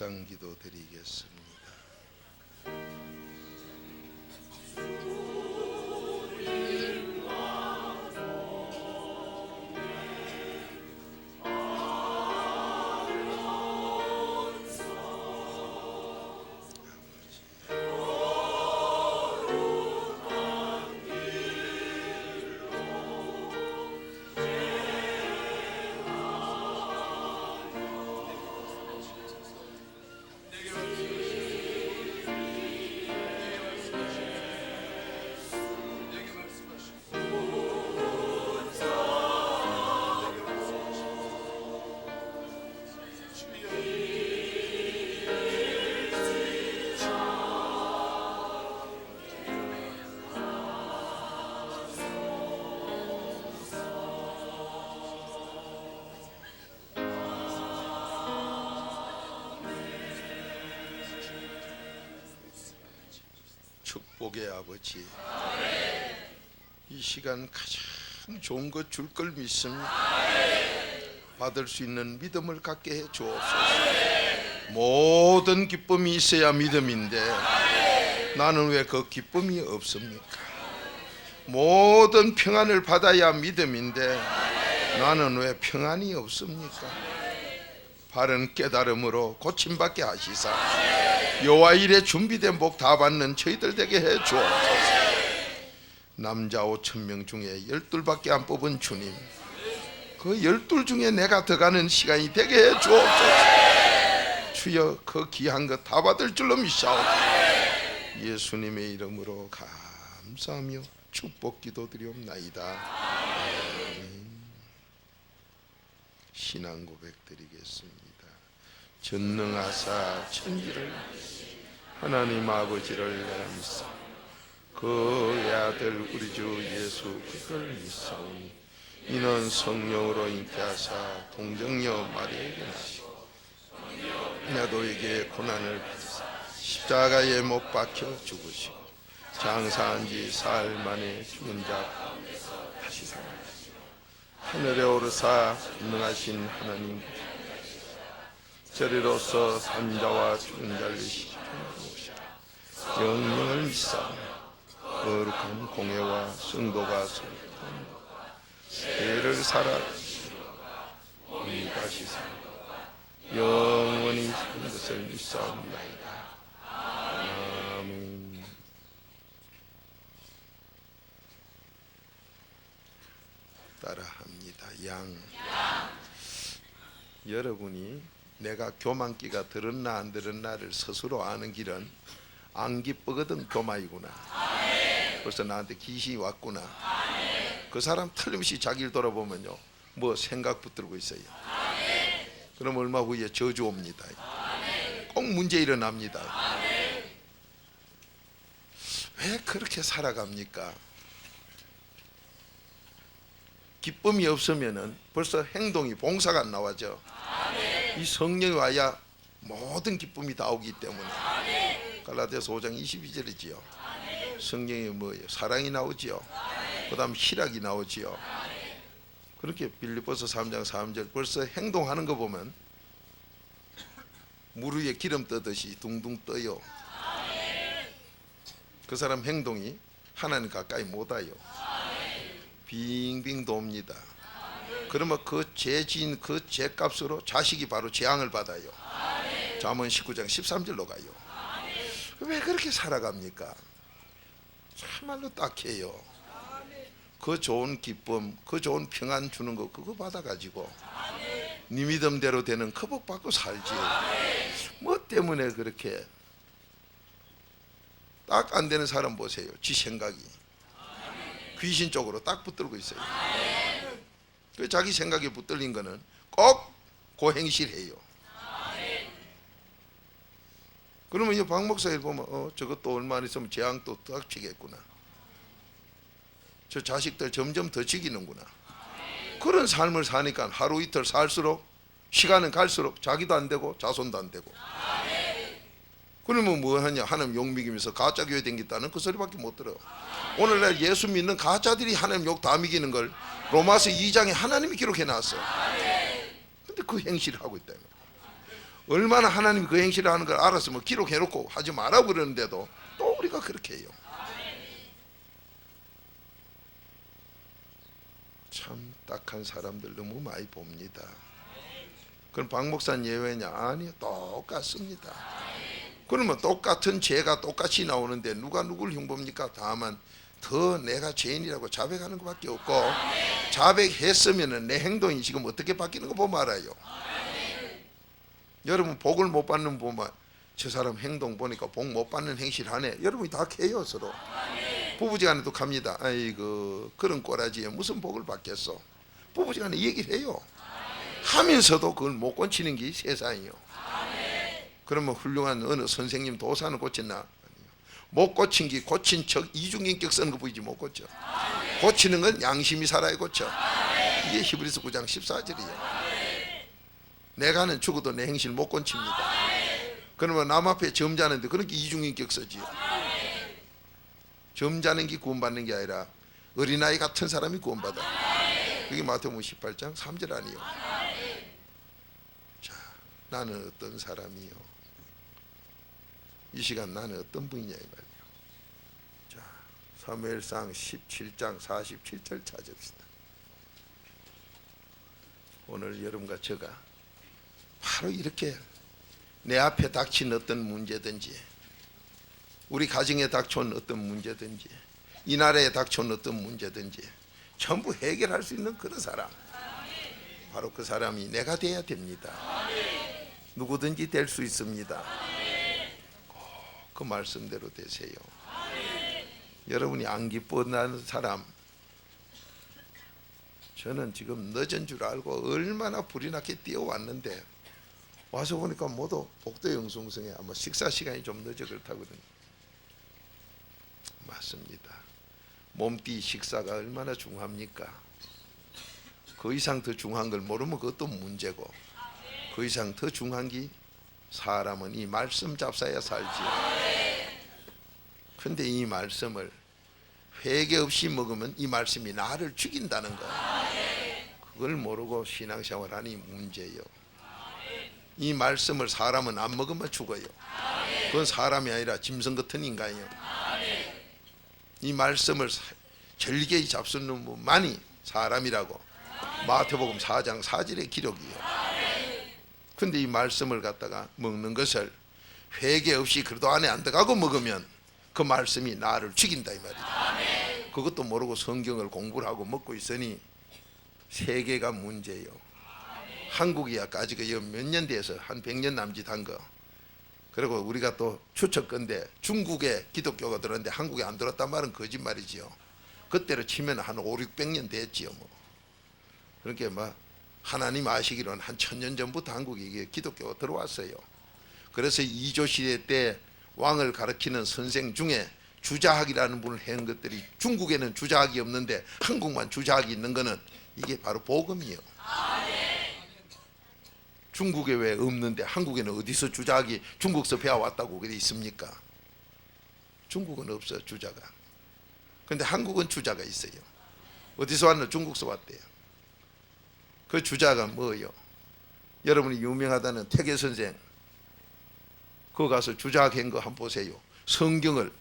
묵상기도 드리겠습니다. 축복의 아버지, 이 시간 가장 좋은 것 줄 걸 믿습니다. 받을 수 있는 믿음을 갖게 해 주옵소서. 모든 기쁨이 있어야 믿음인데 나는 왜 그 기쁨이 없습니까? 모든 평안을 받아야 믿음인데 나는 왜 평안이 없습니까? 바른 깨달음으로 고침받게 하시사 여호와 일에 준비된 복 다 받는 저희들 되게 해 주옵소서. 남자 5,000명 중에 12밖에 안 뽑은 주님, 그 12 중에 내가 들어가는 시간이 되게 해 주옵소서. 주여, 그 귀한 것 다 받을 줄로 믿사오니 예수님의 이름으로 감사하며 축복 기도드리옵나이다. 아멘. 신앙 고백 드리겠습니다. 전능하사 천지를 하나님 아버지를 내가 믿사 그의 아들 우리 주 예수 그를 믿사오니 이는 성령으로 잉태하사 동정녀 마리아에게 나시고 나도에게 고난을 받으사 십자가에 못 박혀 죽으시고 장사한 지 사흘 만에 죽은 자 가운데서 다시 살아나시고 하늘에 오르사 전능하신 하나님 저리로서 산자와 죽은 자를 시켜주시라. 영령을 믿사오니 거룩한 공예와 성도가 서로 죄를 사라지시고 우리 다시 살고 영원히 사는 것을 믿사옵나이다. 아멘. 따라합니다. 양. 여러분이 내가 교만기가 들었나 안 들었나를 스스로 아는 길은 안 기쁘거든 교만이구나. 벌써 나한테 귀신이 왔구나. 그 사람 틀림없이 자기를 돌아보면요, 뭐 생각 붙들고 있어요. 그럼 얼마 후에 저주 옵니다. 꼭 문제 일어납니다. 왜 그렇게 살아갑니까? 기쁨이 없으면은 벌써 행동이 봉사가 안 나와죠. 이 성령이 와야 모든 기쁨이 다 오기 때문에. 갈라디아서 5장 22절이지요. 성령이 뭐예요? 사랑이 나오지요. 그 다음 희락이 나오지요. 그렇게 빌립보서 3장 3절 벌써 행동하는 거 보면 물 위에 기름 떠듯이 둥둥 떠요. 그 사람 행동이 하나님 가까이 못 와요. 빙빙 돕니다. 그러면 그 죄 지은 그 죄값으로 자식이 바로 재앙을 받아요. 잠언 19장 13절로 가요. 왜 그렇게 살아갑니까? 참말로 딱해요. 그 좋은 기쁨, 그 좋은 평안 주는 거 그거 받아가지고 네 믿음대로 되는 그 복 받고 살지. 뭐 때문에 그렇게 딱 안 되는 사람 보세요. 지 생각이 귀신 쪽으로 딱 붙들고 있어요. 그 자기 생각에 붙들린 거는 꼭 고행실해요. 그러면 이 박 목사를 보면 저것도 얼마 안 있으면 재앙 또 닥치겠구나. 저 자식들 점점 더 죽이는구나. 그런 삶을 사니까 하루 이틀 살수록 시간은 갈수록 자기도 안 되고 자손도 안 되고. 그러면 뭐 하냐? 하나님 욕 먹이면서 가짜 교회 댕겼다는 그 소리밖에 못 들어. 오늘날 예수 믿는 가짜들이 하나님 욕 다 먹이는 걸 로마서 2장에 하나님이 기록해 놨어. 근데 그 행실을 하고 있다. 얼마나 하나님이 그 행실을 하는 걸 알았으면 기록해놓고 하지 마라 그러는데도 또 우리가 그렇게 해요. 참 딱한 사람들 너무 많이 봅니다. 그럼 박 목사는 예외냐? 아니요, 똑같습니다. 그러면 똑같은 죄가 똑같이 나오는데 누가 누굴 흉봅니까? 다만 더 내가 죄인이라고 자백하는 것밖에 없고, 자백했으면 내 행동이 지금 어떻게 바뀌는 거 보면 알아요. 여러분 복을 못 받는 보면 저 사람 행동 보니까 복 못 받는 행실 하네. 여러분이 다 캐요 서로. 부부지간에도 갑니다. 아이고 그런 꼬라지에 무슨 복을 받겠어. 부부지간에 얘기를 해요. 하면서도 그걸 못 고치는 게 세상이요. 그러면 훌륭한 어느 선생님 도사는 고쳤나? 못 고친 게 고친 척 이중인격 쓰는 거 보이지 못 고쳐. 고치는 건 양심이 살아야 고쳐. 이게 히브리서 9장 14절이에요. 내가는 죽어도 내 행실 못 고칩니다. 그러면 남 앞에 점잖은데 그렇게 이중인격 쓰지요. 점잖은 게 구원받는 게 아니라 어린아이 같은 사람이 구원받아. 그게 마태복음 18장 3절 아니에요. 자, 나는 어떤 사람이요? 이 시간 나는 어떤 분이냐 이 말이에요. 자, 사무엘상 17장 47절 찾읍시다. 오늘 여러분과 제가 바로 이렇게 내 앞에 닥친 어떤 문제든지, 우리 가정에 닥쳐온 어떤 문제든지, 이 나라에 닥쳐온 어떤 문제든지 전부 해결할 수 있는 그런 사람, 바로 그 사람이 내가 돼야 됩니다. 누구든지 될 수 있습니다. 그 말씀대로 되세요. 여러분이 안 기뻐하는 사람, 저는 지금 늦은 줄 알고 얼마나 불이 나게 뛰어왔는데 와서 보니까 모두 복도 영송성에 아마 식사 시간이 좀 늦어 그렇다거든요. 맞습니다. 몸띠 식사가 얼마나 중요합니까? 그 이상 더 중요한 걸 모르면 그것도 문제고, 그 이상 더 중요한 게 사람은 이 말씀 잡사야 살지요. 근데 이 말씀을 회개 없이 먹으면 이 말씀이 나를 죽인다는 거, 그걸 모르고 신앙생활하니 문제예요. 이 말씀을 사람은 안 먹으면 죽어요. 그건 사람이 아니라 짐승 같은 인간이에요. 이 말씀을 절개히 잡수는 분만이 사람이라고 마태복음 4장 4절의 기록이에요. 근데 이 말씀을 갖다가 먹는 것을 회개 없이 그래도 안에 안 들어가고 먹으면 그 말씀이 나를 죽인다 이 말이에요. 그것도 모르고 성경을 공부를 하고 먹고 있으니 세계가 문제예요. 한국이 아직 몇 년 돼서 한 100년 남짓한 거. 그리고 우리가 또 추측건데 중국에 기독교가 들었는데 한국에 안 들었단 말은 거짓말이지요. 그때로 치면 한 5, 600년 됐지요. 뭐. 그러니까 막 하나님 아시기로는 한 1000년 전부터 한국에 이게 기독교가 들어왔어요. 그래서 이조 시대 때 왕을 가르치는 선생 중에 주자학이라는 분을 한 것들이, 중국에는 주자학이 없는데 한국만 주자학이 있는 거는 이게 바로 복음이에요. 중국에 왜 없는데 한국에는 어디서 주자학이 중국서 배워왔다고 그게 있습니까? 중국은 없어요, 주자가. 근데 한국은 주자가 있어요. 어디서 왔나? 중국서 왔대요. 그 주자가 뭐예요? 여러분이 유명하다는 태계 선생, 그거 가서 주자학 한 거 한번 보세요. 성경을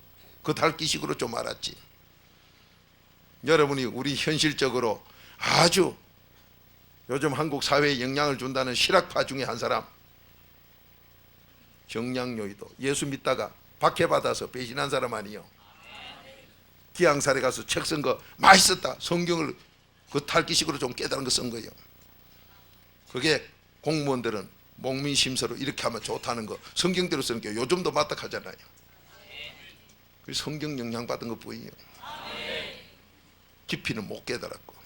그 달기식으로 좀 알았지. 여러분이 우리 현실적으로 아주 요즘 한국 사회에 영향을 준다는 실학파 중에 한 사람, 정량요이도 예수 믿다가 박해받아서 배신한 사람 아니요. 기양살에 가서 책 쓴 거 맛있었다. 성경을 그 탈기식으로 좀 깨달은 거 쓴 거예요. 그게 공무원들은 목민심서로 이렇게 하면 좋다는 거 성경대로 쓰는 게 요즘도 마땅하잖아요. 그 성경 영향 받은 거 보이요. 깊이는 못 깨달았고,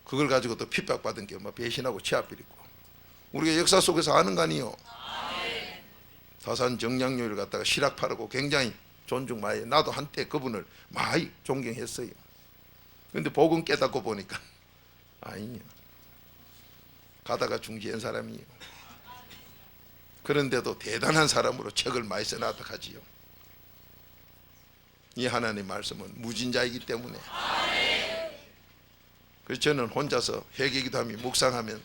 그걸 가지고 또 핍박받은 게 배신하고 치아비리고, 우리가 역사 속에서 아는 거 아니요. 다산 정량요를 갖다가 실학파라고 굉장히 존중 많이 해요. 나도 한때 그분을 많이 존경했어요. 그런데 복음 깨닫고 보니까 아니요, 가다가 중지한 사람이에요. 그런데도 대단한 사람으로 책을 많이 써놨다 하지요. 이 하나님의 말씀은 무진자이기 때문에. 그래서 저는 혼자서 회개기도 하며 묵상하면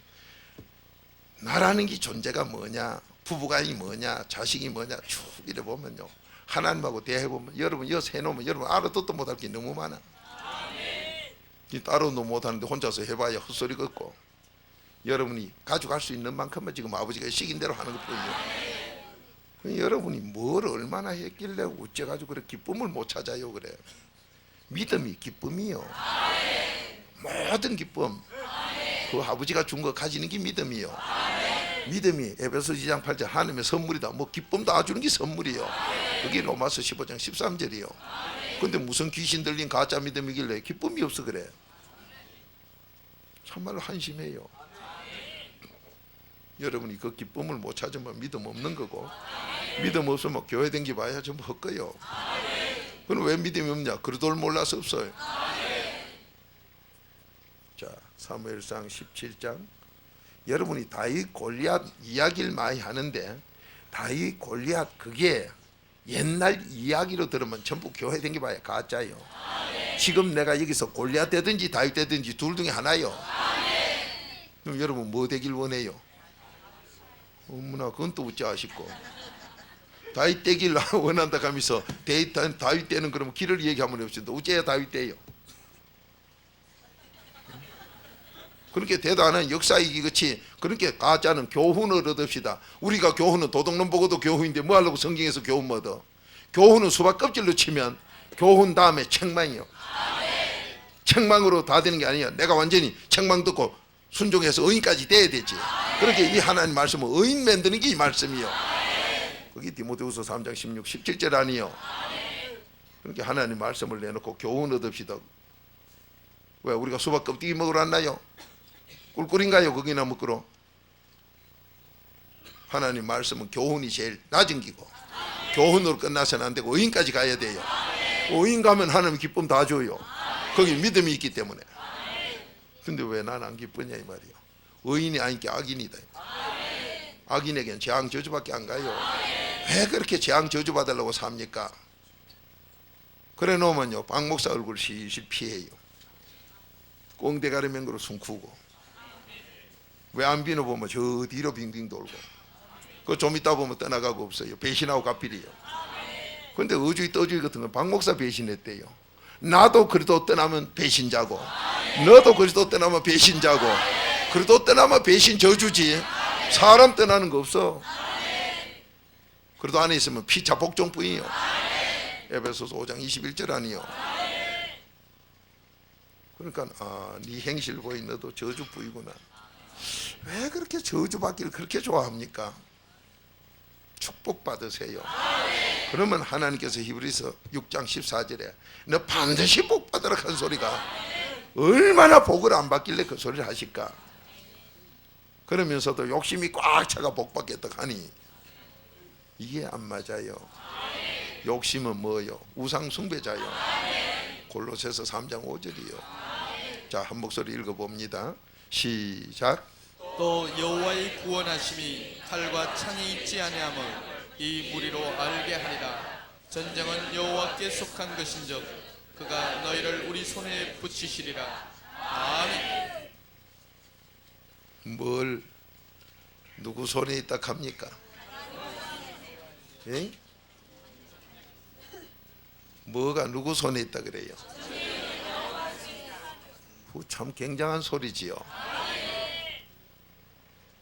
나라는 게 존재가 뭐냐, 부부간이 뭐냐, 자식이 뭐냐 쭉 이래 보면요, 하나님하고 대해보면 여러분 여기서 해놓으면 여러분 알아듣도 못할 게 너무 많아. 따로도 못하는데 혼자서 해봐야 헛소리 걷고, 여러분이 가져갈 수 있는 만큼만 지금 아버지가 시킨 대로 하는 것뿐이에요. 여러분이 뭘 얼마나 했길래 어째가지고 그렇게 기쁨을 못 찾아요. 그래, 믿음이 기쁨이요. 모든 기쁨 그 아버지가 준 거 가지는 게 믿음이요. 믿음이 에베소 2장 8절 하나님의 선물이다. 뭐 기쁨 다 주는 게 선물이요. 그게 로마서 15장 13절이요. 근데 무슨 귀신 들린 가짜 믿음이길래 기쁨이 없어 그래. 참말로 한심해요. 여러분이 그 기쁨을 못 찾으면 믿음 없는 거고, 믿음 없으면 교회 댕기 봐야 전부 헛거요. 그럼 왜 믿음이 없냐? 그리도를 몰라서 없어요. 자, 사무엘상 17장. 여러분이 다윗 골리앗 이야기를 많이 하는데, 다윗 골리앗 그게 옛날 이야기로 들으면 전부 교회 댕기 봐야 가짜요. 지금 내가 여기서 골리앗 되든지 다윗 되든지 둘 중에 하나요. 그럼 여러분 뭐 되길 원해요? 어머나, 그건 또 어찌 아쉽고. 다윗 되길 원한다 하면서 다윗 되는 그러면 길을 얘기하면 없습니다. 어째야 다윗 돼요? 그렇게 대단한 역사이기 그치. 그렇게 가짜는 교훈을 얻읍시다. 우리가 교훈은 도둑놈 보고도 교훈인데 뭐 하려고 성경에서 교훈 뭐 얻어? 교훈은 수박 껍질로 치면 교훈 다음에 책망이요. 책망으로 다 되는 게 아니야. 내가 완전히 책망 듣고 순종해서 의인까지 돼야 되지. 그렇게 이 하나님 말씀은 의인 만드는 게 이 말씀이요. 그게 디모데후서 3장 16, 17절 아니요. 그렇게 하나님 말씀을 내놓고 교훈 얻읍시다. 왜 우리가 수박 껍데기 먹으러 왔나요? 꿀꿀인가요? 거기나 먹으러? 하나님 말씀은 교훈이 제일 낮은 기고, 교훈으로 끝나서는 안 되고 의인까지 가야 돼요. 의인 가면 하나님 기쁨 다 줘요. 거기 믿음이 있기 때문에. 근데 왜 난 안 기쁘냐 이 말이야. 의인이 아니니까 악인이다. 악인에겐 재앙 저주밖에 안 가요. 왜 그렇게 재앙 저주 받으려고 삽니까? 그래 놓으면요, 박 목사 얼굴 실실 피해요. 꽁대가리 맹구로 숨구고, 왜 안 비노 보면 저 뒤로 빙빙 돌고, 그 좀 있다 보면 떠나가고 없어요. 배신하고 갚이리요. 근데 어주이 떠주이 같은 건 박 목사 배신했대요. 나도 그래도 떠나면 배신자고, 너도 그래도 떠나면 배신자고, 그래도 떠나면 배신 저주지. 사람 떠나는 거 없어. 그래도 안에 있으면 피차 복종뿐이요. 에베소서 5장 21절 아니요. 그러니까 네 행실 보이 너도 저주뿐이구나. 왜 그렇게 저주받기를 그렇게 좋아합니까? 축복받으세요. 그러면 하나님께서 히브리서 6장 14절에 너 반드시 복받으라 한 소리가 얼마나 복을 안 받길래 그 소리를 하실까? 그러면서도 욕심이 꽉 차가 복받겠다 하니 이게 안 맞아요. 욕심은 뭐요? 우상 숭배자요. 골로새서 3장 5절이요. 자, 한 목소리 읽어봅니다. 시작. 또 여호와의 구원하심이 칼과 창이 있지 아니함을 이 무리로 알게 하리라. 전쟁은 여호와께 속한 것인즉 그가 너희를 우리 손에 붙이시리라. 아멘. 뭘 누구 손에 있다 합니까? 예? 뭐가 누구 손에 있다 그래요? 참 굉장한 소리지요.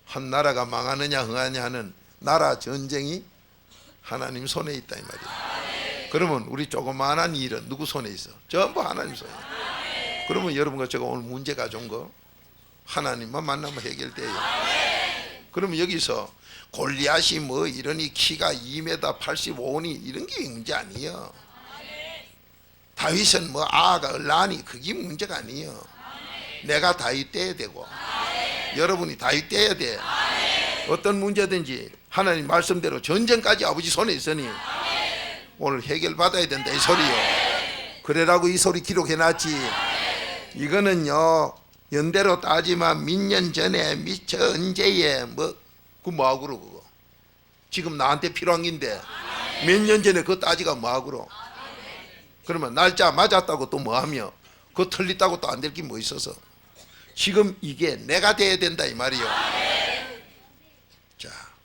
한 나라가 망하느냐 흥하느냐 하는 나라 전쟁이 하나님 손에 있다 이 말이에요. 그러면 우리 조그마한 일은 누구 손에 있어? 전부 하나님 손에. 그러면 여러분과 제가 오늘 문제 가져온 거 하나님만 만나면 해결돼요. 그러면 여기서 골리앗이 뭐 이러니 키가 2m 85니 이런 게 문제 아니에요. 다윗은 뭐 아가 얼라니 그게 문제가 아니에요. 내가 다윗 돼야 되고 여러분이 다윗 돼야 돼. 어떤 문제든지 하나님 말씀대로 전쟁까지 아버지 손에 있으니 오늘 해결받아야 된다 이 소리요. 그래라고 이 소리 기록해놨지. 이거는요 연대로 따지면 몇 년 전에 미처 언제에 그 뭐하구로 그거 지금 나한테 필요한 긴데 몇 년 전에 그거 따지가 뭐하구로. 그러면 날짜 맞았다고 또 뭐하며 그거 틀렸다고 또 안 될 게 뭐 있어서 지금 이게 내가 돼야 된다 이 말이요.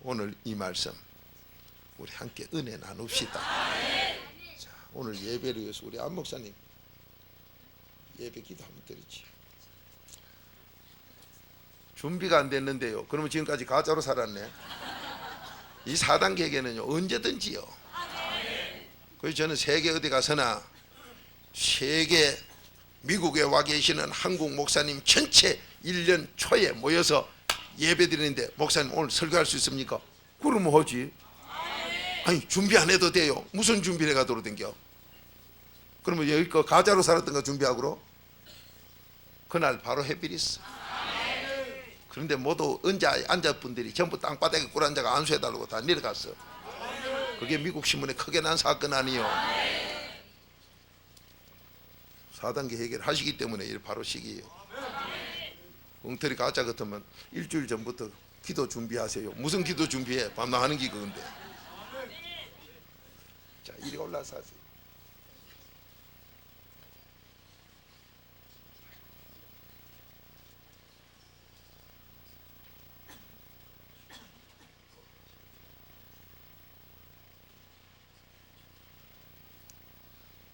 오늘 이 말씀 우리 함께 은혜 나눕시다. 자, 오늘 예배를 위해서 우리 안 목사님 예배 기도 한번 드리지. 준비가 안 됐는데요. 그러면 지금까지 가짜로 살았네. 이 4단계에게는요 언제든지요. 그래서 저는 세계 어디 가서나 세계 미국에 와 계시는 한국 목사님 전체 1년 초에 모여서 예배 드리는데 목사님 오늘 설교할 수 있습니까? 그러면 하지. 아니 준비 안 해도 돼요. 무슨 준비를 해가 돌아댕겨? 그러면 여기 거 가짜로 살았던 거 준비하고 그날 바로 해필 있어. 그런데 모두 앉은 분들이 전부 땅바닥에 꿇앉아가 안수해달라고 다 내려갔어. 그게 미국 신문에 크게 난 사건 아니요. 4단계 해결하시기 때문에 이 바로 시기예요. 엉터리 가짜 같으면 일주일 전부터 기도 준비하세요. 무슨 기도 준비해? 밤낮하는 게 그건데. 자, 이리 올라서 하세요.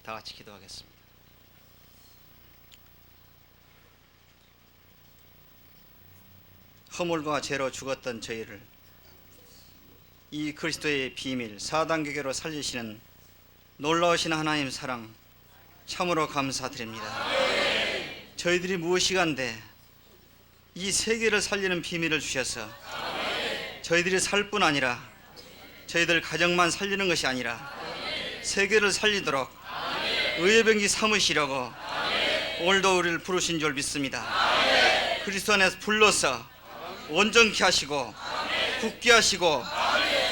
다 같이 기도하겠습니다. 허물과 죄로 죽었던 저희를 이 그리스도의 비밀 4단계로 살리시는 놀라우신 하나님 사랑 참으로 감사드립니다. 저희들이 무엇이간데 이 세계를 살리는 비밀을 주셔서 저희들이 살 뿐 아니라 저희들 가정만 살리는 것이 아니라 세계를 살리도록 의회병기 삼으시려고 오늘도 우리를 부르신 줄 믿습니다. 그리스도 안에서 불러서 온전케 하시고 굳게 하시고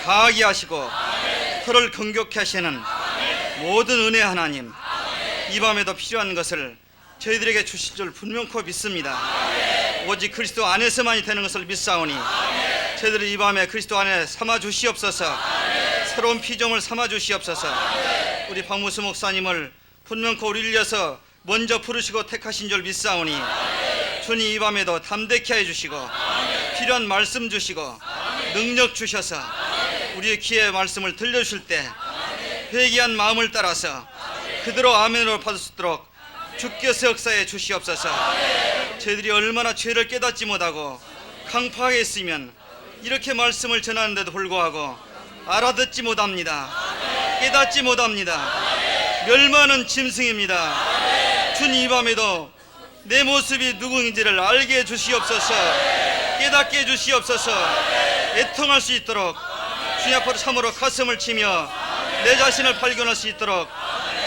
강하게 하시고 혀를 건격케 하시는 모든 은혜 하나님, 이 밤에도 필요한 것을 저희들에게 주실 줄 분명코 믿습니다. 오직 그리스도 안에서만이 되는 것을 믿사오니 저희들이 이 밤에 그리스도 안에 삼아 주시옵소서. 새로운 피조물 삼아 주시옵소서. 우리 박무수 목사님을 분명코 우리를 위해서 먼저 부르시고 택하신 줄 믿사오니 주님 이 밤에도 담대케 해주시고 필요한 말씀 주시고 능력 주셔서 우리의 귀에 말씀을 들려주실 때 회개한 마음을 따라서 그대로 아멘으로 받을 수 있도록 주께서 역사해 주시옵소서. 저희들이 얼마나 죄를 깨닫지 못하고 강팍하게 있으면 이렇게 말씀을 전하는데도 불구하고 알아듣지 못합니다. 깨닫지 못합니다. 멸망하는 짐승입니다. 주님 이 밤에도 내 모습이 누구인지를 알게 해주시옵소서. 깨닫게 해주시옵소서. 애통할 수 있도록 주님 앞으로 참으로 가슴을 치며 내 자신을 발견할 수 있도록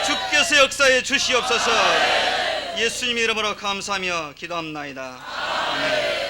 주께서 역사해 주시옵소서. 예수님 이름으로 감사하며 기도합나이다. 아멘.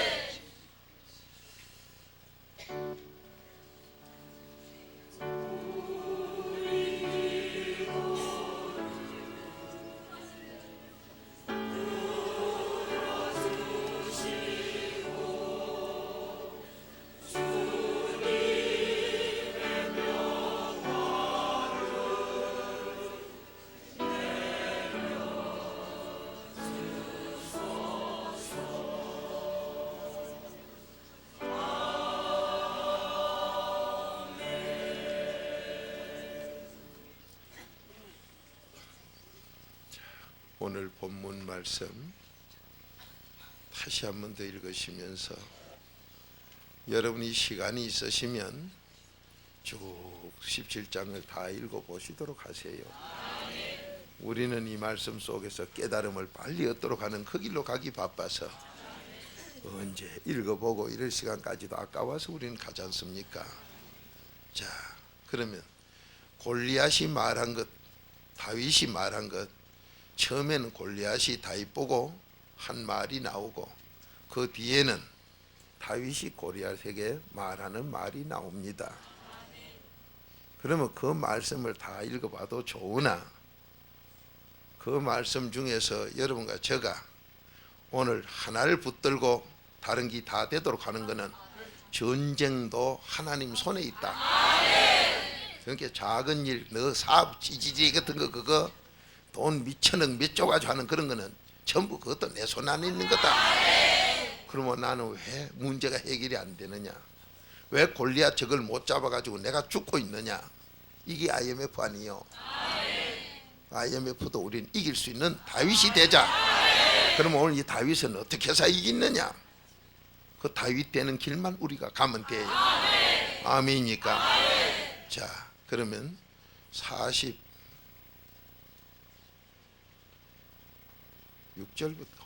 오늘 본문 말씀 다시 한 번 더 읽으시면서 여러분이 시간이 있으시면 쭉 17장을 다 읽어보시도록 하세요. 우리는 이 말씀 속에서 깨달음을 빨리 얻도록 하는 그 길로 가기 바빠서 언제 읽어보고 이럴 시간까지도 아까워서 우리는 가지 않습니까? 자, 그러면 골리앗이 말한 것, 다윗이 말한 것, 처음에는 골리앗이 다윗 보고 한 말이 나오고 그 뒤에는 다윗이 골리앗에게 말하는 말이 나옵니다. 그러면 그 말씀을 다 읽어봐도 좋으나 그 말씀 중에서 여러분과 제가 오늘 하나를 붙들고 다른 게 다 되도록 하는 것은 전쟁도 하나님 손에 있다. 그러니까 작은 일, 너 사업 찌지지 같은 거 그거 돈 미천억 몇 조 가지고 하는 그런 거는 전부 그것도 내 손 안에 있는 거다. 그러면 나는 왜 문제가 해결이 안 되느냐? 왜 골리앗 적을 못 잡아가지고 내가 죽고 있느냐? 이게 IMF 아니요. IMF도 우리는 이길 수 있는 다윗이 되자. 그럼 오늘 이 다윗은 어떻게 해서 이기느냐? 그 다윗 되는 길만 우리가 가면 돼요. 아멘이니까. 자, 그러면 46절부터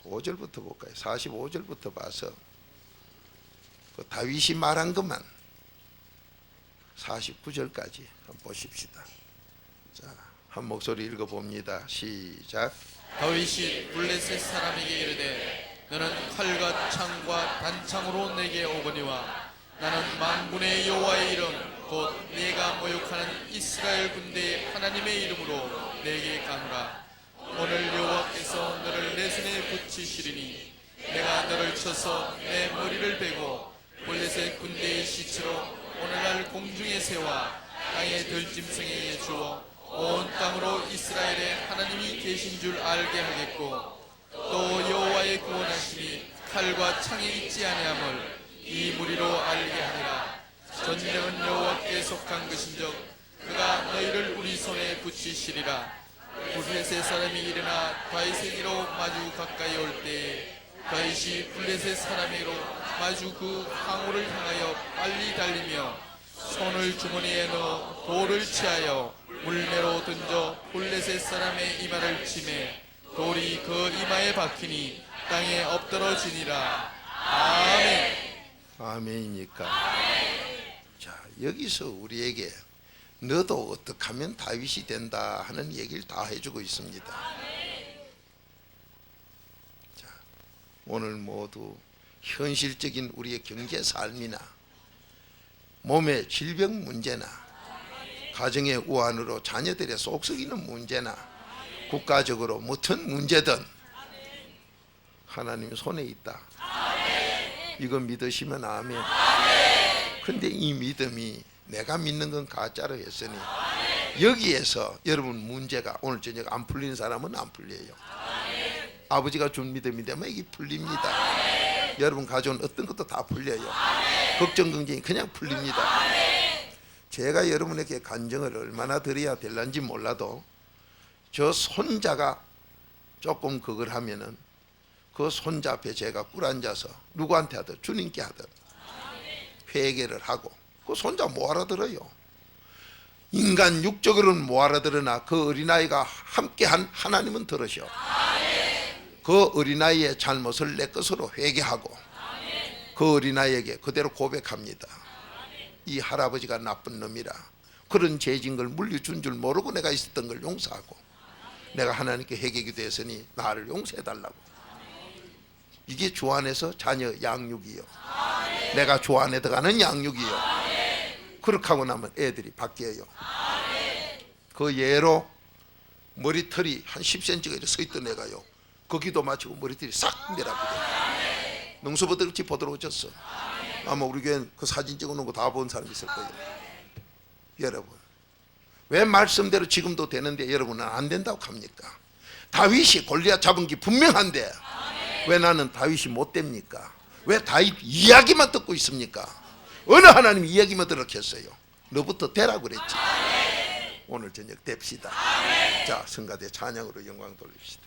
5절부터 볼까요? 45절부터 봐서 그 다윗이 말한 것만 49절까지 한번 보십시다. 자, 한 목소리 읽어봅니다. 시작. 다윗이 블레셋 사람에게 이르되 너는 칼과 창과 단창으로 내게 오거니와 나는 만군의 여호와의 이름 곧 네가 모욕하는 이스라엘 군대의 하나님의 이름으로 내게 가노라. 오늘 여호와께서 너를 내 손에 붙이시리니 내가 너를 쳐서 내 머리를 베고 블레셋 군대의 시체로 오늘날 공중의 새와 땅의 들짐승에게 주어 온 땅으로 이스라엘의 하나님이 계신 줄 알게 하겠고 또 여호와의 구원하심이 칼과 창에 있지 아니함을 이 무리로 알게 하리라. 전쟁은 여호와께 속한 것인즉 그가 너희를 우리 손에 붙이시리라. 블레셋 사람이 일어나 다윗에게로 마주 가까이 올 때에 다윗이 블레셋 사람에게로 마주 그 항우를 향하여 빨리 달리며 손을 주머니에 넣어 돌을 취하여 물매로 던져 블레셋 사람의 이마를 치매 돌이 그 이마에 박히니 땅에 엎드러지니라. 아멘. 아멘이니까. 자, 여기서 우리에게 너도 어떻게 하면 다윗이 된다 하는 얘기를 다 해주고 있습니다. 자, 오늘 모두 현실적인 우리의 경제 삶이나 몸의 질병 문제나 가정의 우환으로 자녀들의 속썩이는 문제나 국가적으로 무슨 문제든 하나님 손에 있다. 이거 믿으시면 아멘. 근데 이 믿음이 내가 믿는 건 가짜로 했으니 여기에서 여러분 문제가 오늘 저녁 안 풀리는 사람은 안 풀려요. 아버지가 준 믿음이 되면 이게 풀립니다. 여러분 가져온 어떤 것도 다 풀려요. 걱정 걱정이 그냥 풀립니다. 제가 여러분에게 간증을 얼마나 드려야 될런지 몰라도 저 손자가 조금 그걸 하면은 그 손자 앞에 제가 꿇앉아서 누구한테 하든 주님께 하든 회개를 하고 그 손자 못 알아들어요. 인간 육적으로는 못 알아들으나 그 어린아이가 함께한 하나님은 들으셔. 그 어린아이의 잘못을 내 것으로 회개하고 그 어린아이에게 그대로 고백합니다. 이 할아버지가 나쁜 놈이라 그런 죄진 걸 물려준 줄 모르고 내가 있었던 걸 용서하고 내가 하나님께 회개기도했으니 나를 용서해달라고. 이게 주 안에서 자녀 양육이요. 내가 주 안에 들어가는 양육이요. 그렇게 하고 나면 애들이 바뀌어요. 그 예로 머리털이 한 10cm가 이렇게 서 있던 애가요, 그 기도 마치고 머리털이 싹 내려버려. 능수보들지 보도록 오셨어. 아마 우리 교회는 그 사진 찍어놓은 거 다 본 사람 있을 거예요. 여러분, 왜 말씀대로 지금도 되는데 여러분은 안 된다고 합니까? 다윗이 골리앗 잡은 게 분명한데 왜 나는 다윗이 못 됩니까? 왜 다윗 이야기만 듣고 있습니까? 어느 하나님 이야기만 들었겠어요? 너부터 되라고 그랬지. 오늘 저녁 됩시다. 자, 성가대 찬양으로 영광 돌립시다.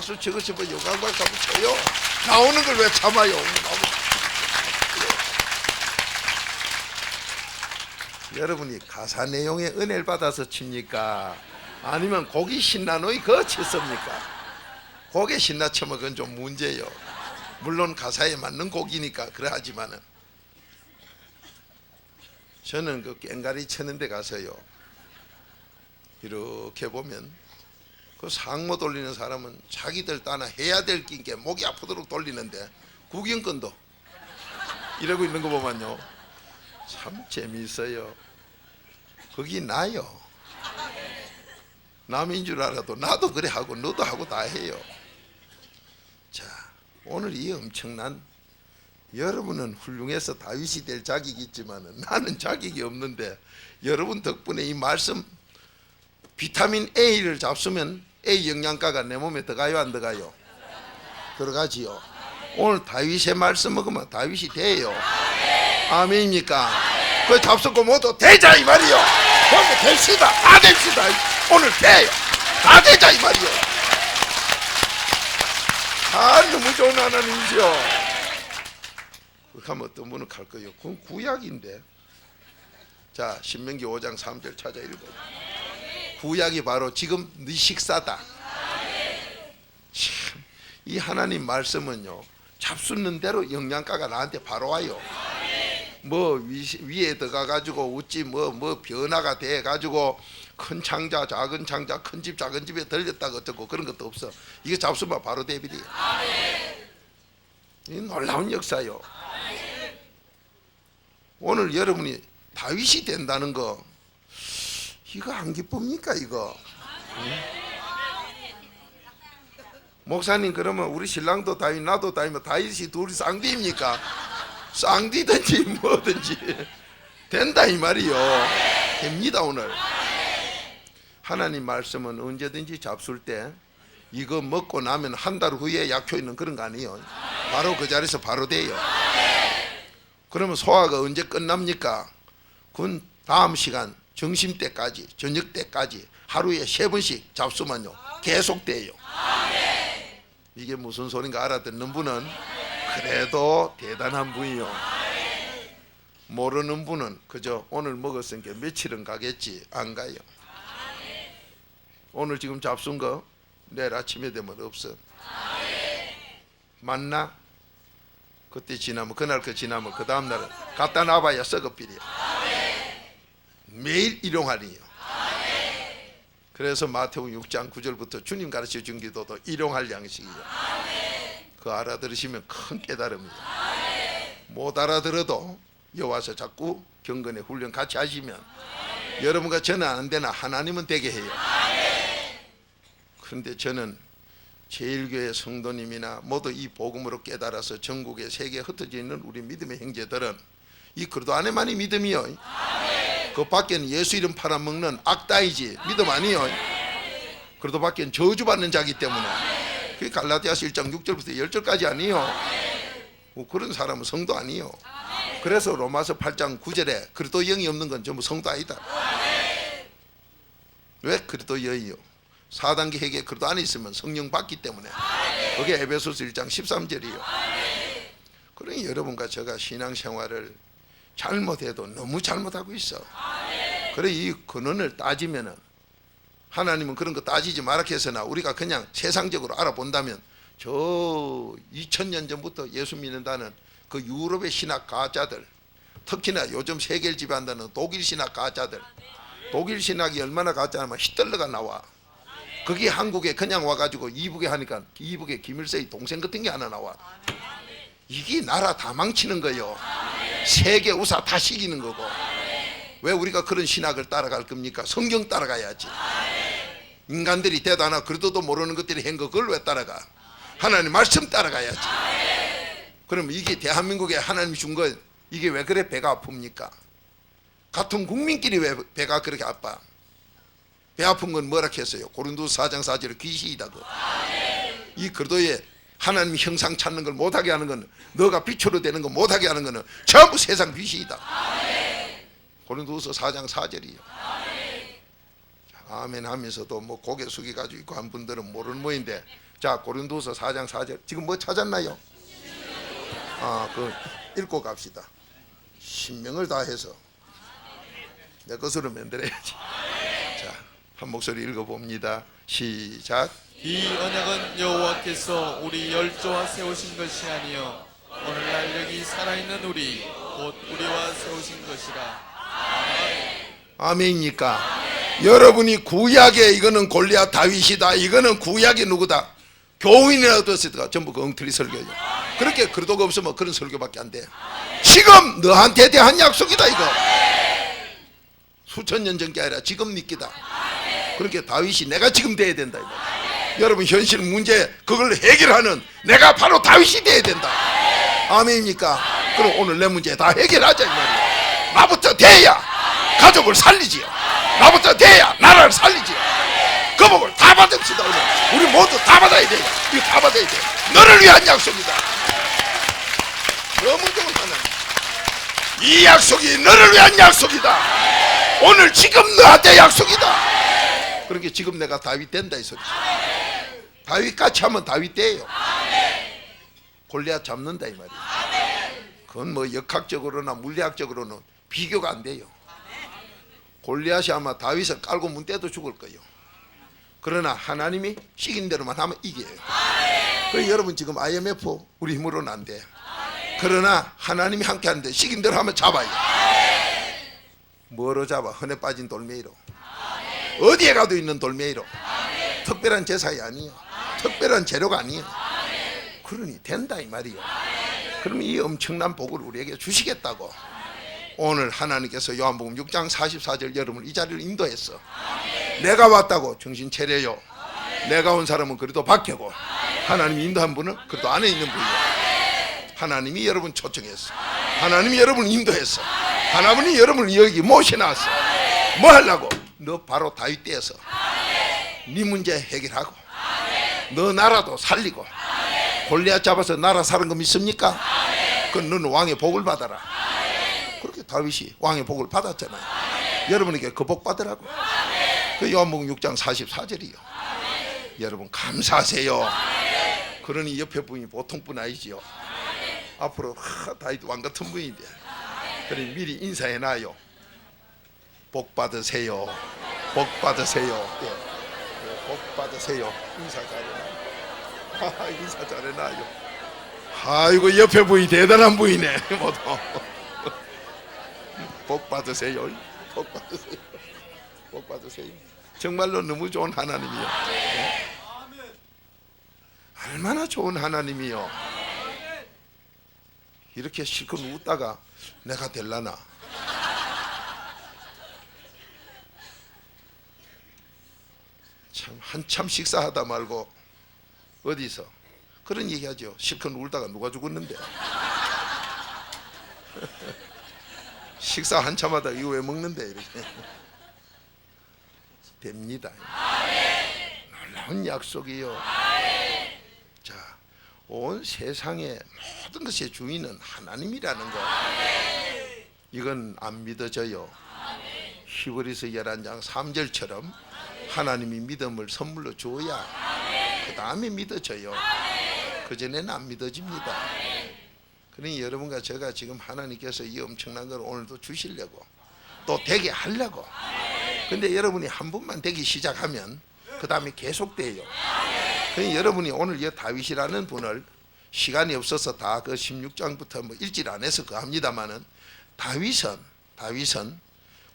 박수 치고서 뭐 요강박수 한번 쳐요. 나오는 걸 왜 참아요? 여러분이 가사 내용에 은혜를 받아서 칩니까? 아니면 곡이 신나노이 그 쳤습니까? 곡에 신나 치면 그건 좀 문제예요. 물론 가사에 맞는 곡이니까 그러하지만은 저는 그 꽹가리 치는 데 가서요, 이렇게 보면 그 상모 돌리는 사람은 자기들 따나 해야 될 낀게 목이 아프도록 돌리는데 구경꾼도 이러고 있는 거 보면요 참 재미있어요. 거기 나요. 남인 줄 알아도 나도 그래 하고 너도 하고 다 해요. 자, 오늘 이 엄청난, 여러분은 훌륭해서 다윗이 될 자격이 있지만 나는 자격이 없는데 여러분 덕분에 이 말씀 비타민 A를 잡수면 A 영양가가 내 몸에 들어가요 안 들어가요? 들어가지요. 오늘 다윗의 말씀 먹으면 다윗이 돼요. 아멘입니까? 그 잡수고 모두 되자 이 말이요. 모두 됩시다. 다 됩시다. 오늘 돼요. 다 되자 이 말이요. 아, 너무 좋은 하나님이죠. 그렇게 하면 어떤 분은 갈 거예요. 그건 구약인데. 자, 신명기 5장 3절 찾아 읽어요. 구약이 바로 지금 네 식사다. 참, 이 하나님 말씀은요 잡수는 대로 영양가가 나한테 바로 와요. 뭐 위에 들어가 가지고 어찌 뭐 변화가 돼 가지고 큰 창자 작은 창자 큰 집 작은 집에 들렸다고 어쩌고 그런 것도 없어. 이거 잡수면 바로 대비돼. 이 놀라운 역사요. 오늘 여러분이 다윗이 된다는 거 이거 안 기쁩니까 이거? 응? 목사님 그러면 우리 신랑도 다윗 나도 다윗 다윗이 둘이 쌍디입니까? 쌍디든지 뭐든지 된다 이 말이요. 됩니다. 오늘 하나님 말씀은 언제든지 잡술 때 이거 먹고 나면 한 달 후에 약효 있는 그런 거 아니에요. 바로 그 자리에서 바로 돼요. 그러면 소화가 언제 끝납니까? 그건 다음 시간 점심때까지 저녁 때까지 하루에 3번씩 잡수면요 계속 돼요. 이게 무슨 소린가 알아듣는 분은 그래도 대단한 분이요. 모르는 분은 그저 오늘 먹었으니까 며칠은 가겠지 안 가요. 오늘 지금 잡순 거 내일 아침에 되면 없어. 맞나? 그때 지나면 그날 그 지나면 그 다음날은 갖다 놔봐야 썩어버려. 매일 일용할이요. 그래서 마태복음 6장 9절부터 주님 가르쳐 준 기도도 일용할 양식이요. 그거 알아들으시면 큰 깨달음이에요. 못 알아들어도 여와서 자꾸 경건의 훈련 같이 하시면 여러분과 저는 안 되나 하나님은 되게 해요. 그런데 저는 제일교회 성도님이나 모두 이 복음으로 깨달아서 전국에 세계에 흩어져 있는 우리 믿음의 형제들은 이 그리스도 안에만이 믿음이요. 그 밖에는 예수 이름 팔아먹는 악다이지 믿음 아니요. 그래도 밖에는 저주받는 자기 때문에 그게 갈라디아서 1장 6절부터 10절까지 아니요. 뭐 그런 사람은 성도 아니요. 그래서 로마서 8장 9절에 그리스도 영이 없는 건 전부 성도 아니다. 왜 그리스도 영이요? 4단계 회개 그리스도 안에 있으면 성령 받기 때문에. 그게 에베소서 1장 13절이요. 그러니 여러분과 제가 신앙생활을 잘못해도 너무 잘못하고 있어. 그래 이 근원을 따지면은 하나님은 그런 거 따지지 마라 해서나 우리가 그냥 세상적으로 알아본다면 저 2000년 전부터 예수 믿는다는 그 유럽의 신학 가짜들, 특히나 요즘 세계를 지배한다는 독일 신학 가짜들, 독일 신학이 얼마나 가짜냐면 히틀러가 나와. 거기 한국에 그냥 와가지고 이북에 하니까 이북에 김일성의 동생 같은 게 하나 나와. 이게 나라 다 망치는 거요. 세계 우사 다 시키는 거고. 왜 우리가 그런 신학을 따라갈 겁니까? 성경 따라가야지. 인간들이 대단하 그래도 모르는 것들이 한 거 그걸 왜 따라가? 하나님 말씀 따라가야지. 그럼 이게 대한민국에 하나님이 준 거 이게 왜 그래 배가 아픕니까? 같은 국민끼리 왜 배가 그렇게 아파? 배 아픈 건 뭐라 했어요? 고린도서 4장 4절에 귀신이다. 이 그리스도의 하나님 형상 찾는 걸 못하게 하는 건 너가 빛으로 되는 거 못하게 하는 거는 전부 세상 귀신이다. 고린도서 4장 4절이요. 아멘 하면서도 뭐 고개 숙여 가지고 있고 한 분들은 모르는 모인데, 자 고린도서 4장 4절 지금 뭐 찾았나요? 그 읽고 갑시다. 신명을 다해서 내 것으로 만들어야지. 자, 한 목소리 읽어봅니다. 시작. 이 언약은 여호와께서 우리 열조와 세우신 것이 아니요 오늘날 여기 살아있는 우리 곧 우리와 세우신 것이라. 아멘입니까? 여러분이 구약에 이거는 골리앗 다윗이다, 이거는 구약이 누구다, 교인이라도 했을까 전부 그 엉터리 설교예요. 그렇게 그도가 없으면 그런 설교밖에 안 돼. 지금 너한테 대한 약속이다. 이거 수천 년 전 게 아니라 지금 니끼다. 그렇게 다윗이 내가 지금 돼야 된다 이거. 여러분 현실 문제 그걸 해결하는 내가 바로 다윗이 돼야 된다. 아멘입니까? 그럼 오늘 내 문제 다 해결하자 이 말이야. 나부터 돼야 가족을 살리지요. 나부터 돼야 나라를 살리지요. 그 복을 다 받읍시다. 오늘 우리 모두 다 받아야 돼. 이거 다 받아야 돼. 너를 위한 약속이다. 너무 좋은 하나님. 이 약속이 너를 위한 약속이다. 오늘 지금 너한테 약속이다. 그러니까 지금 내가 다윗 된다 이 소리죠. 다윗같이 하면 다윗 돼요. 골리앗 잡는다 이 말이에요. 그건 뭐 역학적으로나 물리학적으로는 비교가 안 돼요. 골리앗이 아마 다윗을 깔고 문 떼도 죽을 거예요. 그러나 하나님이 시킨 대로만 하면 이겨요. 그래서 여러분 지금 IMF 우리 힘으로는 안 돼. 그러나 하나님이 함께 하는데 시킨 대로 하면 잡아요. 뭐로 잡아? 흔해 빠진 돌멩이로. 어디에 가도 있는 돌멩이로. 특별한 제사이 아니에요. 특별한 재료가 아니에요. 그러니 된다 이 말이에요. 그럼 이 엄청난 복을 우리에게 주시겠다고 오늘 하나님께서 요한복음 6장 44절 여러분 이 자리를 인도했어. 내가 왔다고 정신 차려요. 내가 온 사람은 그래도 밖이고 하나님이 인도한 분은 그래도 안에 있는 분이에요. 하나님이 여러분 초청했어. 하나님이 여러분을 인도했어. 하나님이 여러분을 여기 모셔놨어. 뭐 하려고? 너 바로 다윗 떼어서 네 문제 해결하고 너 나라도 살리고 골리앗 잡아서 나라 사는 거 믿습니까? 그건 너는 왕의 복을 받아라. 그렇게 다윗이 왕의 복을 받았잖아요. 여러분에게 그 복 받으라고. 그 요한복음 6장 44절이요. 여러분 감사하세요. 그러니 옆에 분이 보통 분 아니지요. 앞으로 다윗 왕 같은 분인데 그러니 미리 인사해놔요. 복 받으세요. 복 받으세요. 예. 복 받으세요. 인사 잘해놔요. 인사 잘해놔요. 아이고 옆에 분이 대단한 분이네. 모두 복 받으세요. 복 받으세요. 복 받으세요. 정말로 너무 좋은 하나님이요. 네? 얼마나 좋은 하나님이요. 이렇게 실컷 웃다가 내가 될라나. 참 한참 식사하다 말고 어디서 그런 얘기하죠. 실컷 울다가 누가 죽었는데. 식사 한참 하다 이거 왜 먹는데 이렇게 됩니다. 놀라운 약속이요. 자, 온 세상의 모든 것의 주인은 하나님이라는 거. 이건 안 믿어져요. 히브리서 11장 3절처럼 하나님이 믿음을 선물로 줘야 그 다음에 믿어져요. 그전에는 안 믿어집니다. 그러니 여러분과 제가 지금 하나님께서 이 엄청난 걸 오늘도 주시려고 또 되게 하려고. 근데 여러분이 한 번만 되기 시작하면 그 다음에 계속돼요. 그러니 여러분이 오늘 이 다윗이라는 분을 시간이 없어서 다 그 16장부터 뭐 읽질 안 해서 그 합니다만은 다윗은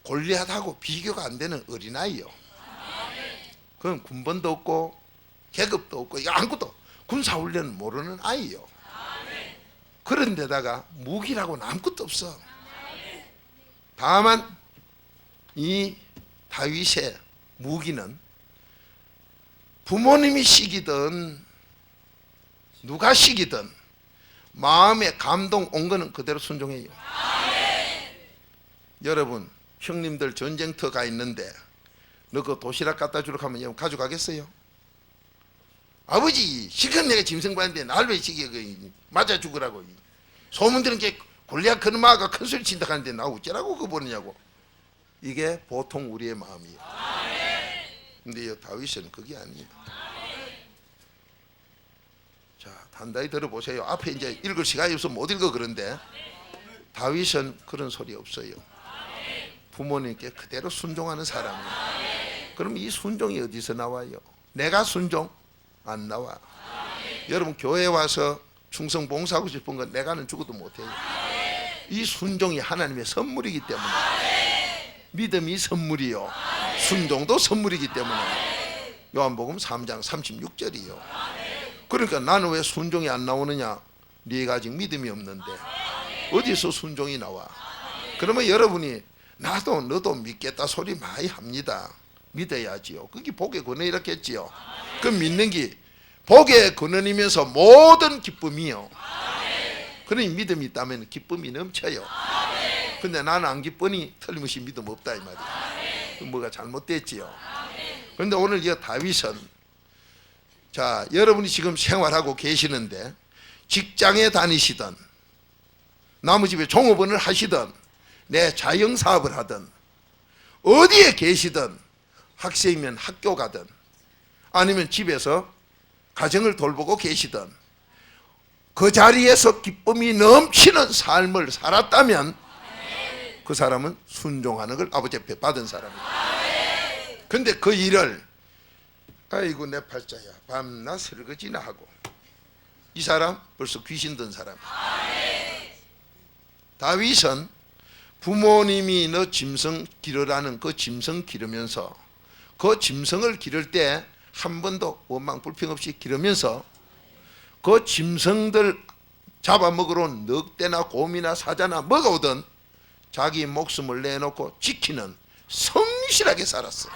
골리앗하고 비교가 안 되는 어린아이요. 그건 군번도 없고 계급도 없고 이거 아무것도 군사훈련은 모르는 아이요. 그런데다가 무기라고는 아무것도 없어. 다만 이 다윗의 무기는 부모님이 시기든 누가 시기든 마음에 감동 온 거는 그대로 순종해요. 여러분 형님들 전쟁터 가 있는데 너 그 도시락 갖다 주러 가면 가져가겠어요? 아버지 실컷 내가 짐승 봤는데 날 왜 시기에 맞아 죽으라고. 소문 들은 게 골리앗 큰 마가 큰 소리 친다 하는데 나 어쩌라고 그거 보느냐고. 이게 보통 우리의 마음이에요. 근데 다윗은 그게 아니에요. 자, 단단히 들어보세요. 앞에 이제 읽을 시간이 없어서 못 읽어. 그런데 다윗은 그런 소리 없어요. 부모님께 그대로 순종하는 사람이에요. 그럼 이 순종이 어디서 나와요? 내가 순종? 안 나와. 여러분 교회 와서 충성 봉사하고 싶은 건 내가는 죽어도 못해요. 이 순종이 하나님의 선물이기 때문에. 믿음이 선물이요, 순종도 선물이기 때문에. 요한복음 3장 36절이요. 그러니까 나는 왜 순종이 안 나오느냐? 네가 아직 믿음이 없는데 어디서 순종이 나와? 그러면 여러분이 나도 너도 믿겠다 소리 많이 합니다. 믿어야지요. 그게 복의 근원이라겠지요. 그 믿는 게 복의 근원이면서 모든 기쁨이요. 그러니 믿음이 있다면 기쁨이 넘쳐요. 근데 나는 안 기쁘니 틀림없이 믿음 없다 이 말이야. 뭐가 잘못됐지요. 그런데 오늘 이 다윗은, 자, 여러분이 지금 생활하고 계시는데 직장에 다니시든 남의 집에 종업원을 하시든 내 자영사업을 하든 어디에 계시든 학생이면 학교 가든 아니면 집에서 가정을 돌보고 계시든 그 자리에서 기쁨이 넘치는 삶을 살았다면 그 사람은 순종하는 걸 아버지 앞에 받은 사람이에요. 근데 그 일을 아이고 내 팔자야 밤낮 설거지나 하고, 이 사람 벌써 귀신 든 사람이에요. 다윗은 부모님이 너 짐승 기르라는 그 짐승 기르면서 그 짐승을 기를 때 한 번도 원망 불평 없이 기르면서 그 짐승들 잡아먹으러 늑대나 곰이나 사자나 뭐가 오든 자기 목숨을 내놓고 지키는 성실하게 살았어요.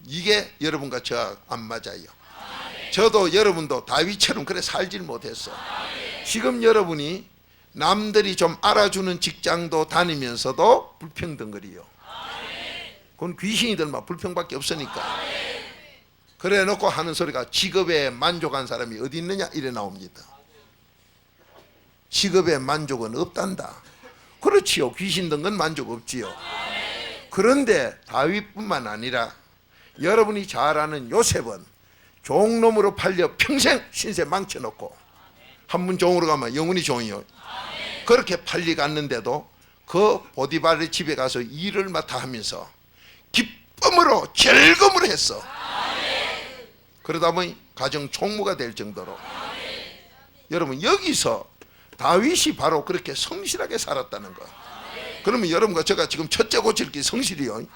이게 여러분과 저 안 맞아요. 저도 여러분도 다윗처럼 그래 살질 못했어. 지금 여러분이 남들이 좀 알아주는 직장도 다니면서도 불평등거리요. 그건 귀신이들만 불평밖에 없으니까. 그래 놓고 하는 소리가 직업에 만족한 사람이 어디 있느냐 이래 나옵니다. 직업에 만족은 없단다. 그렇지요. 귀신 든 건 만족 없지요. 그런데 다윗뿐만 아니라 여러분이 잘 아는 요셉은 종놈으로 팔려 평생 신세 망쳐놓고 한 번 종으로 가면 영원히 종이요. 그렇게 팔려갔는데도 그 보디발의 집에 가서 일을 맡아 하면서 기쁨으로 즐거움으로 했어. 그러다 보니 가정 총무가 될 정도로. 여러분 여기서 다윗이 바로 그렇게 성실하게 살았다는 거. 그러면 여러분과 제가 지금 첫째 고칠 게 성실이요.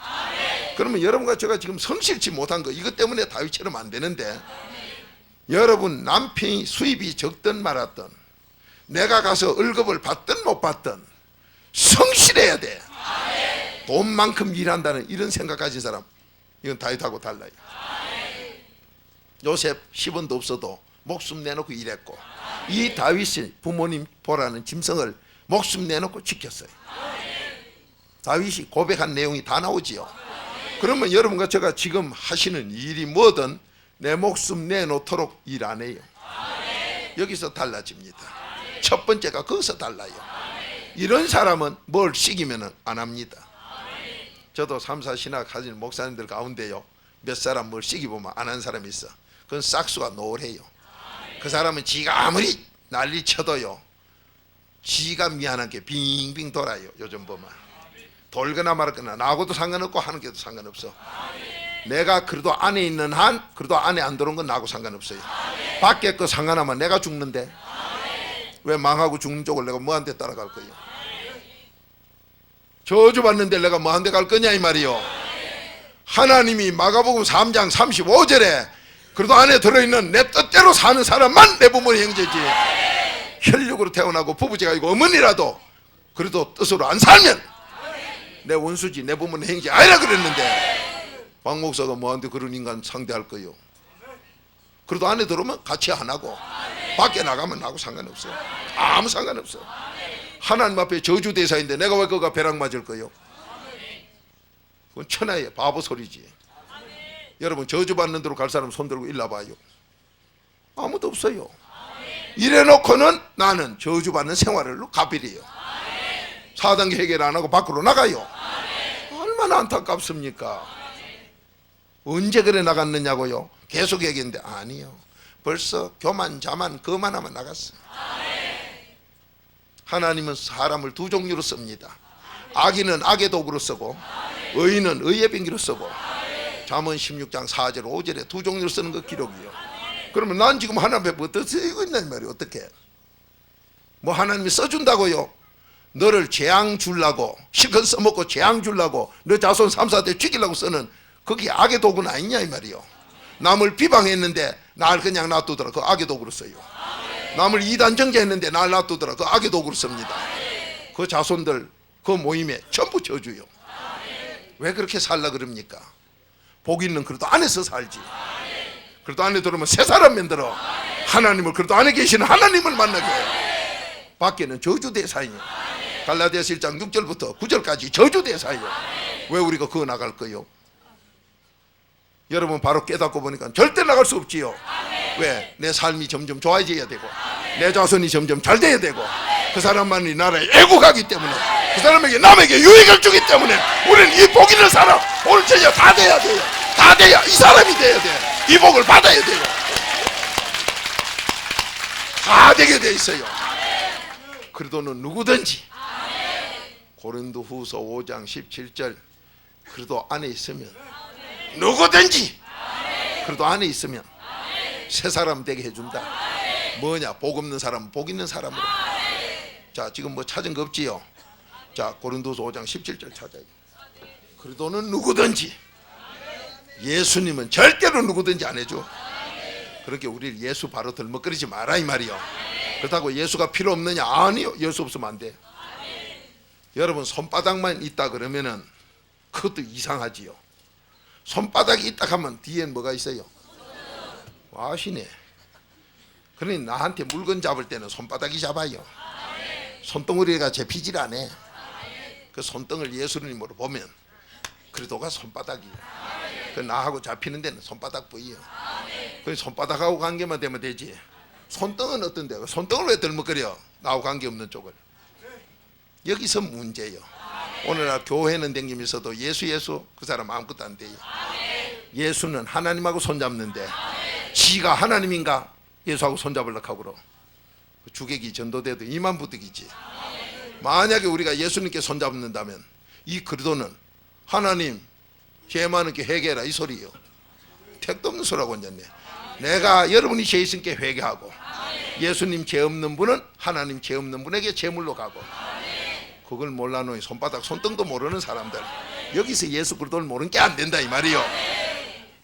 그러면 여러분과 제가 지금 성실치 못한 거 이것 때문에 다윗처럼 안 되는데, 여러분 남편이 수입이 적든 말았든 내가 가서 월급을 받든 못 받든 성실해야 돼. 돈만큼 일한다는 이런 생각 가진 사람, 이건 다윗하고 달라요. 요셉 10원도 없어도 목숨 내놓고 일했고, 이 다윗이 부모님 보라는 짐승을 목숨 내놓고 지켰어요. 다윗이 고백한 내용이 다 나오지요. 그러면 여러분과 제가 지금 하시는 일이 뭐든 내 목숨 내놓도록 일 안 해요. 여기서 달라집니다. 첫 번째가 거기서 달라요. 이런 사람은 뭘 시키면 안 합니다. 저도 3사 신학 가진 목사님들 가운데요, 몇 사람 뭘 시키보면 안 한 사람이 있어. 그건 싹수가 노래요. 그 사람은 지가 아무리 난리 쳐도요, 지가 미안한 게 빙빙 돌아요. 요즘 보면 돌거나 말거나 나하고도 상관없고 하는 게도 상관없어. 내가 그래도 안에 있는 한, 그래도 안에 안 들어온 건 나하고 상관없어요. 밖에 거 상관하면 내가 죽는데 왜 망하고 죽는 쪽을 내가 뭐한테 따라갈 거예요? 저주받는데 내가 뭐한테 갈 거냐 이 말이요. 하나님이 마가복음 3장 35절에 그래도 안에 들어있는 내 뜻대로 사는 사람만 내 부모의 형제지, 혈육으로 태어나고 부부제가 아니고 어머니라도 그래도 뜻으로 안 살면 내 원수지, 내 부모는 형제 아니라 그랬는데 박 목사가 뭐한테 그런 인간 상대할 거요? 그래도 안에 들어오면 같이 안 하고 밖에 나가면 나하고 상관없어요. 아무 상관없어요. 하나님 앞에 저주 대사인데 내가 왜 그가 벼락 맞을 거요? 그건 천하의 바보 소리지. 여러분 저주받는 대로 갈 사람 손들고 일러봐요. 아무도 없어요. 이래놓고는 나는 저주받는 생활을 가비려요. 4단계 해결 안 하고 밖으로 나가요. 얼마나 안타깝습니까? 언제 그래 나갔느냐고요? 계속 얘기했는데 아니요. 벌써 교만 자만 거만하면 나갔어. 하나님은 사람을 두 종류로 씁니다. 악인은 악의 도구로 쓰고 의인은 의의 병기로 쓰고. 잠언 16장 4절 5절에 두 종류로 쓰는 거 기록이요. 그러면 난 지금 하나님 앞에 어떻게 쓰이고 있나 이 말이에요. 어떻게? 뭐 하나님이 써준다고요? 너를 재앙 주려고 실컷 써먹고 재앙 주려고 너 자손 3, 4대 죽이려고 쓰는 그게 악의 도구는 아니냐 이 말이요. 남을 비방했는데 날 그냥 놔두더라. 그 악의 도구로 써요. 남을 이단 정죄했는데 날 놔두더라. 그 악의 도구로 씁니다. 그 자손들 그 모임에 전부 저주요. 왜 그렇게 살라 그럽니까? 복 있는 그래도 안에서 살지. 그래도 안에 들어오면 새 사람 만들어. 하나님을 그래도 안에 계시는 하나님을 만나게 해. 밖에는 저주 대사이요. 갈라디아서 1장 6절부터 9절까지 저주 대사이요. 왜 우리가 그거 나갈 거요? 여러분 바로 깨닫고 보니까 절대 나갈 수 없지요. 왜? 내 삶이 점점 좋아져야 되고 내 자손이 점점 잘 돼야 되고 그 사람만이 나라에 애국하기 때문에 그 사람에게 남에게 유익을 주기 때문에 우리는 이 복 있는 사람 오늘 저녁 다 돼야 돼요. 다 돼야 이 사람이 돼야 돼. 이 복을 받아야 돼요. 다 되게 돼 있어요. 그래도는 누구든지 고린도후서 5장 17절 그래도 안에 있으면 누구든지 그래도 안에 있으면 새 사람 되게 해준다. 뭐냐? 복 없는 사람은 복 있는 사람으로. 자 지금 뭐 찾은 거 없지요? 자 고린도서 5장 17절 찾아요. 그래도는 누구든지 예수님은 절대로 누구든지 안 해줘. 그렇게 우리 예수 바로 들먹거리지 마라 이 말이요. 그렇다고 예수가 필요 없느냐? 아니요. 예수 없으면 안 돼. 여러분 손바닥만 있다 그러면은 그것도 이상하지요. 손바닥이 있다 하면 뒤엔 뭐가 있어요? 아시네. 그러니 나한테 물건 잡을 때는 손바닥이 잡아요. 손덩어리가 잡히질 않아. 그 손등을 예수님으로 보면 그리도가 손바닥이에요. 그 나하고 잡히는 데는 손바닥 부위요. 그 손바닥하고 관계만 되면 되지. 손등은 어떤데? 손등을 왜 들먹거려? 나하고 관계없는 쪽을. 여기서 문제예요. 오늘날 교회는 댕기면서도 예수 그 사람 아무것도 안 돼요. 예수는 하나님하고 손잡는데 지가 하나님인가? 예수하고 손잡으려고 하고 주객이 전도돼도 이만 부득이지. 만약에 우리가 예수님께 손잡는다면 이 그리도는 하나님 죄 많은 게 회개해라 이 소리예요. 택도 없는 소리라고 했네. 내가 여러분이 죄 있으니까 회개하고 예수님 죄 없는 분은 하나님 죄 없는 분에게 제물로 가고. 그걸 몰라놓니 손바닥 손등도 모르는 사람들 여기서 예수 그리스도를 모르는 게 안 된다 이 말이요.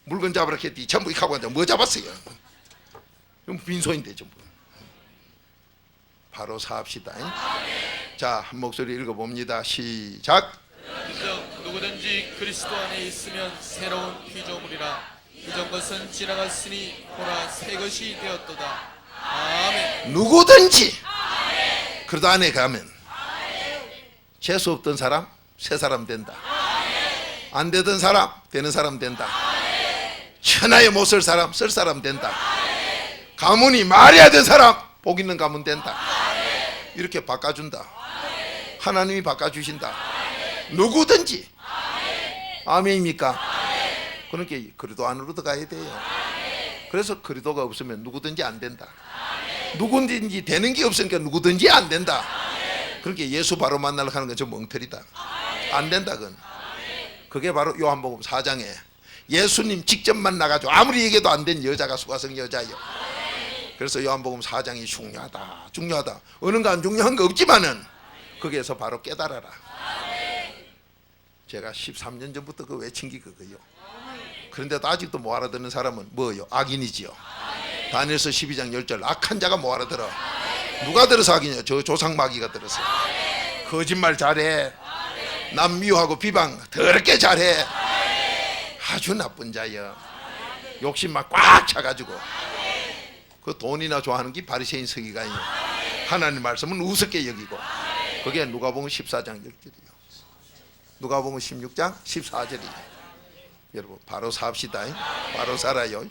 물건 잡으라 했더니 전부 이하고 앉아 뭐 잡았어요? 빈손인데 전부. 바로 사합시다. 자 한 목소리 읽어봅니다. 시작. 인정 누구든지 그리스도 안에 있으면 새로운 피조물이라 이전 것은 지나갔으니 보라 새 것이 되었도다. 아멘. 누구든지 그래도 안에 가면 재수 없던 사람 새 사람 된다. 안 되던 사람 되는 사람 된다. 천하에 못 쓸 사람 쓸 사람 된다. 가문이 말해야 된 사람 복 있는 가문 된다. 이렇게 바꿔준다. 하나님이 바꿔주신다. 누구든지. 아멘입니까? 그러니까 그리도 안으로 들어가야 돼요. 그래서 그리도가 없으면 누구든지 안 된다. 누구든지 되는 게 없으니까 누구든지 안 된다. 그러니까 예수 바로 만나려고 하는 건 저 멍터리다. 안 된다 그건. 그게 바로 요한복음 4장에 예수님 직접 만나가지고 아무리 얘기해도 안 된 여자가 수가성 여자예요. 그래서 요한복음 4장이 중요하다. 어느 거 안 중요한 거 없지만은 거기에서 바로 깨달아라. 제가 13년 전부터 그 외친 게 그거예요. 그런데도 아직도 못 알아듣는 사람은 뭐예요? 악인이지요. 다니엘서 12장 10절 악한 자가 못 알아들어. 누가 들어서 악이냐? 저 조상마귀가 들어서. 거짓말 잘해. 남 미워하고 비방 더럽게 잘해. 아주 나쁜 자야. 욕심 막 꽉 차가지고 그 돈이나 좋아하는 게 바리새인 서기관이에요. 하나님 말씀은 우습게 여기고. 그게 누가복음 14장 10절이에요. 누가복음 16장 14절이에요. 여러분 바로 삽시다. 바로 살아요.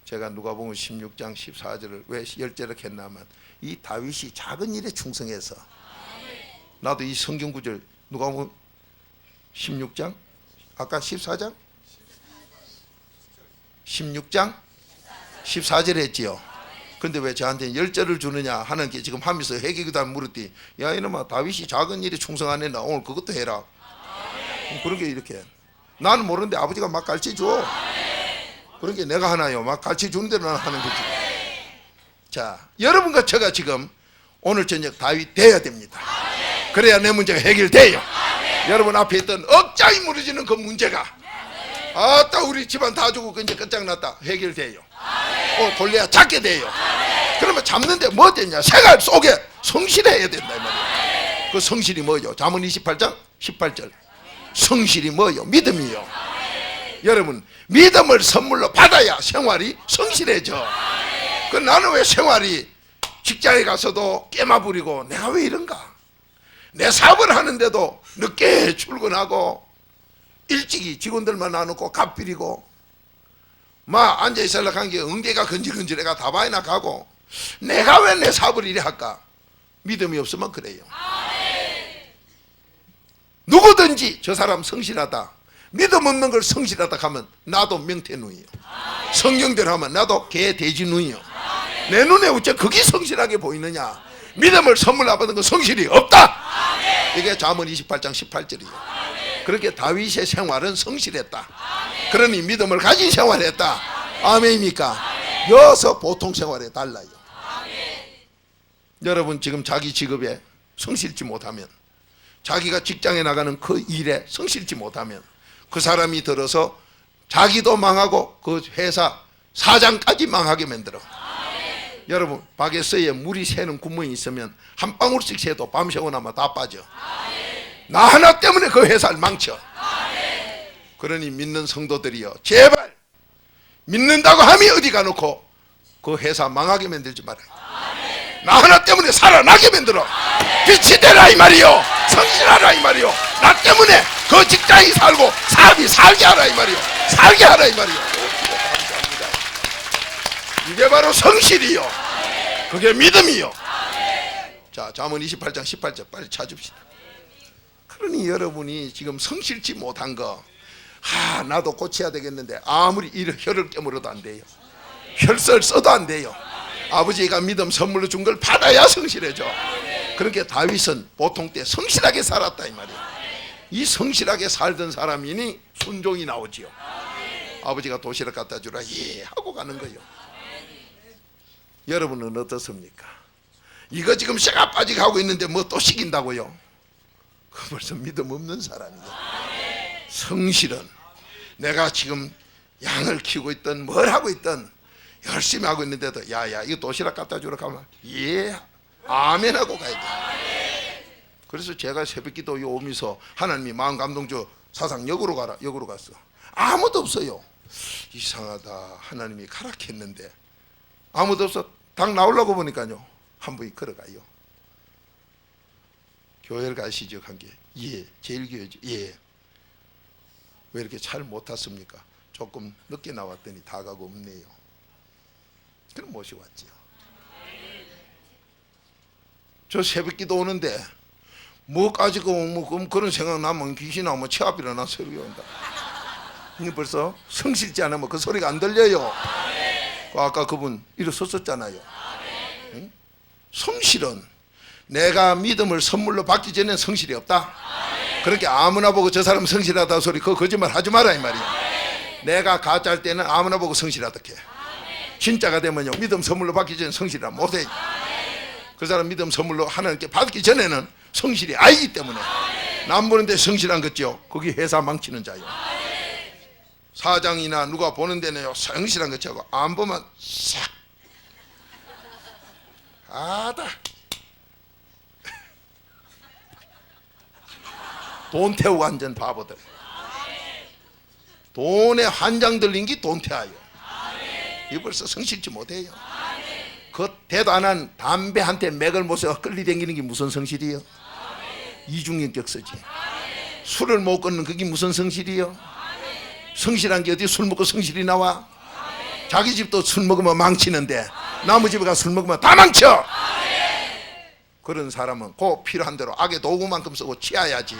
제가 누가복음 16장 14절을 왜 10절을 했냐면 이 다윗이 작은 일에 충성해서 나도 이 성경 구절 누가복음 16장 아까 14장 16장 14절 했지요. 근데 왜 저한테 10절을 주느냐 하는 게 지금 하면서 회개기도 물었더니 야 이놈아 다윗이 작은 일에 충성하네 나 오늘 그것도 해라. 그런 게 이렇게 나는 모르는데 아버지가 막 가르쳐줘. 그런 게 내가 하나요. 막 가르쳐주는 대로 나는 하는 거지. 자, 여러분과 제가 지금 오늘 저녁 다윗 돼야 됩니다. 그래야 내 문제가 해결돼요. 여러분 앞에 있던 억장이 무너지는 그 문제가 아따 우리 집안 다 죽고 이제 끝장났다 해결돼요. 골리앗 잡게 돼요. 그러면 잡는데 뭐 되냐? 생활 속에 성실해야 된다 이 말이에요. 그 성실이 뭐요? 잠언 28장 18절 성실이 뭐요? 믿음이요. 여러분 믿음을 선물로 받아야 생활이 성실해져. 그 나는 왜 생활이 직장에 가서도 깨마부리고 내가 왜 이런가? 내 사업을 하는데도 늦게 출근하고 일찍이 직원들만 나누고 값비리고 막 앉아있으려고 한 게 응대가 건질건질해가 다바이나 가고 내가 왜 내 사업을 이래 할까? 믿음이 없으면 그래요. 누구든지 저 사람 성실하다 믿음 없는 걸 성실하다 하면 나도 명태누이요. 성경대로 하면 나도 개 돼지누이요. 내 눈에 어째 그게 성실하게 보이느냐? 믿음을 선물로 받은 건 성실이 없다. 이게 잠언 28장 18절이에요. 그렇게 다윗의 생활은 성실했다. 그러니 믿음을 가진 생활했다. 아멘입니까? 여기서 보통 생활에 달라요. 여러분 지금 자기 직업에 성실치 못하면 자기가 직장에 나가는 그 일에 성실치 못하면 그 사람이 들어서 자기도 망하고 그 회사 사장까지 망하게 만들어. 여러분 바게스에 물이 새는 구멍이 있으면 한 방울씩 새도 밤새고 나면 다 빠져. 나 하나 때문에 그 회사를 망쳐. 그러니 믿는 성도들이여 제발 믿는다고 함이 어디 가놓고 그 회사 망하게 만들지 말아요. 나 하나 때문에 살아나게 만들어. 빛이 되라 이 말이요. 성실하라 이 말이요. 나 때문에 그 직장이 살고 사업이 살게 하라 이 말이요. 살게 하라 이 말이요. 감사합니다. 이게 바로 성실이요. 그게 믿음이요. 자, 잠언 28장 18절 빨리 찾읍시다. 그러니 여러분이 지금 성실치 못한 거 나도 고쳐야 되겠는데 아무리 혀를 깨물어도 안 돼요. 혈설 써도 안 돼요. 아버지가 믿음 선물로 준 걸 받아야 성실해져. 그렇게 다윗은 보통 때 성실하게 살았다 이 말이에요. 이 성실하게 살던 사람이니 순종이 나오지요. 아버지가 도시락 갖다 주라 예 하고 가는 거예요. 여러분은 어떻습니까? 이거 지금 쇠가 빠지게 하고 있는데 뭐 또 시킨다고요? 그 벌써 믿음 없는 사람이에요. 성실은 내가 지금 양을 키우고 있든 뭘 하고 있든 열심히 하고 있는데도 야야 이거 도시락 갖다 주라 하면 예 아멘 하고 가야 돼. 그래서 제가 새벽기도 오면서 하나님이 마음 감동 줘 사상 역으로 가라 역으로 갔어. 아무도 없어요. 이상하다. 하나님이 가라 했는데 아무도 없어. 당 나오려고 보니까요 한 분이 걸어가요. 교회를 가시죠 한 게 예 제일교회죠. 예 왜 이렇게 차를 못 탔습니까? 조금 늦게 나왔더니 다 가고 없네요. 그럼 모시고 왔지요. 저 새벽기도 오는데 뭐 가지고 뭐 그런 생각 나면 귀신 나오면 치 앞이라 나 새벽에 온다. 이게 벌써 성실지 않으면 그 소리가 안 들려요. 아까 그분 일어섰었잖아요. 응? 성실은 내가 믿음을 선물로 받기 전엔 성실이 없다. 그렇게 아무나 보고 저 사람 성실하다 소리 그거 거짓말 하지 마라 이 말이야. 내가 가짜일 때는 아무나 보고 성실하다 해. 진짜가 되면요 믿음 선물로 받기 전에 성실이라 못해. 그 사람 믿음 선물로 하나님께 받기 전에는 성실이 아니기 때문에 남 보는데 성실한 거죠. 거기 회사 망치는 자요. 사장이나 누가 보는 데는요 성실한 거죠. 안 보면 싹 아다 돈 태우고 앉은 바보들. 돈에 환장 들린 게 돈 태워요. 이 벌써 성실치 못해요. 그 대단한 담배 한 대 맥을 못서 끌리댕기는 게 무슨 성실이요? 이중인격서지. 술을 못 끊는 그게 무슨 성실이요? 성실한 게 어디 술 먹고 성실이 나와? 자기 집도 술 먹으면 망치는데 남의 집에 가서 술 먹으면 다 망쳐. 그런 사람은 그 필요한 대로 악의 도구만큼 쓰고 치아야지.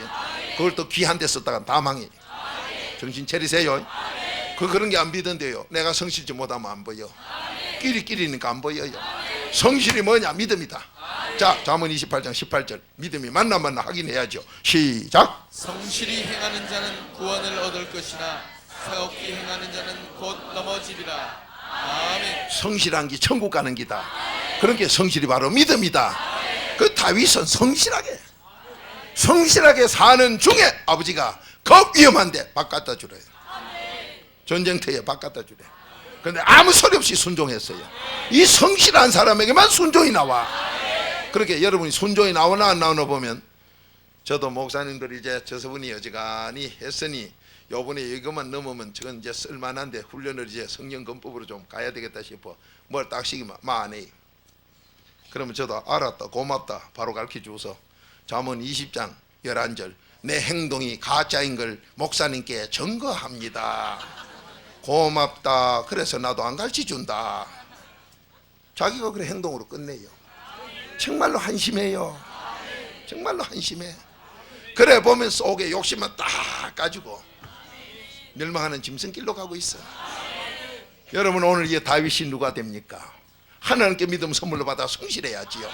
그걸 또 귀한 데 썼다가 다 망해. 정신 차리세요. 그런 게 안 믿던데요. 내가 성실지 못하면 안 보여. 끼리끼리니까 안 보여요. 성실이 뭐냐? 믿음이다. 자, 잠언 28장 18절 믿음이 맞나 확인해야죠. 시작. 성실히 행하는 자는 구원을 얻을 것이나 사업기 행하는 자는 곧 넘어지리라. 아멘. 성실한 게 천국 가는 기다. 그런 게 성실이 바로 믿음이다. 그 다윗은 성실하게 사는 중에 아버지가 겁 위험한데 밥 갖다 주래요. 전쟁터에 밥 갖다 주래. 그런데 아무 소리 없이 순종했어요. 이 성실한 사람에게만 순종이 나와. 그렇게 여러분이 순종이 나오나 안 나오나 보면, 저도 목사님들이 이제 저서분이 어지간히 했으니 요번에 이것만 넘으면 저건 이제 쓸만한데 훈련을 이제 성령건법으로 좀 가야 되겠다 싶어 뭘 딱 시키면 안 해. 그러면 저도 알았다, 고맙다 바로 가르쳐 주어서 잠언 20장 11절 내 행동이 가짜인 걸 목사님께 증거합니다. 고맙다. 그래서 나도 안 가르쳐 준다. 자기가 그래 행동으로 끝내요. 정말로 한심해요. 정말로 한심해. 그래 보면 속에 욕심만 딱 가지고 멸망하는 짐승길로 가고 있어. 여러분, 오늘 이 다윗이 누가 됩니까? 하나님께 믿음 선물로 받아 성실해야지요.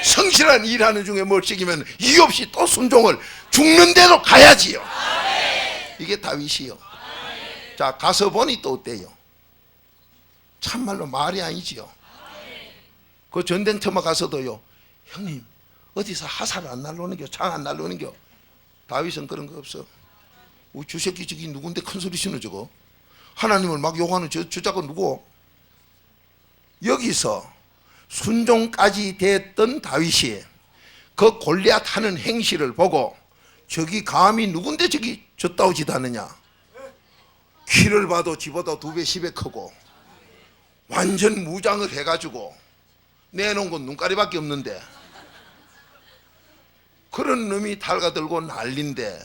성실한 일하는 중에 뭘 시키면 이유 없이 또 순종을 죽는 대로 가야지요. 이게 다윗이요. 자, 가서 보니 또 어때요? 참말로 말이 아니지요. 그 전쟁터만 가서도요, 형님 어디서 화살 안 날라오는겨, 창 안 날라오는겨. 다윗은 그런 거 없어. 저 새끼 저기 누군데 큰 소리 치는 저거, 하나님을 막 욕하는 저 자가 누구? 여기서 순종까지 됐던 다윗이 그 골리앗 하는 행실을 보고 저기 감히 누군데 저기 저따오 짓 하느냐. 키를 봐도 지보다 2배 10배 크고 완전 무장을 해가지고 내놓은 건 눈가리밖에 없는데 그런 놈이 달가들고 난린데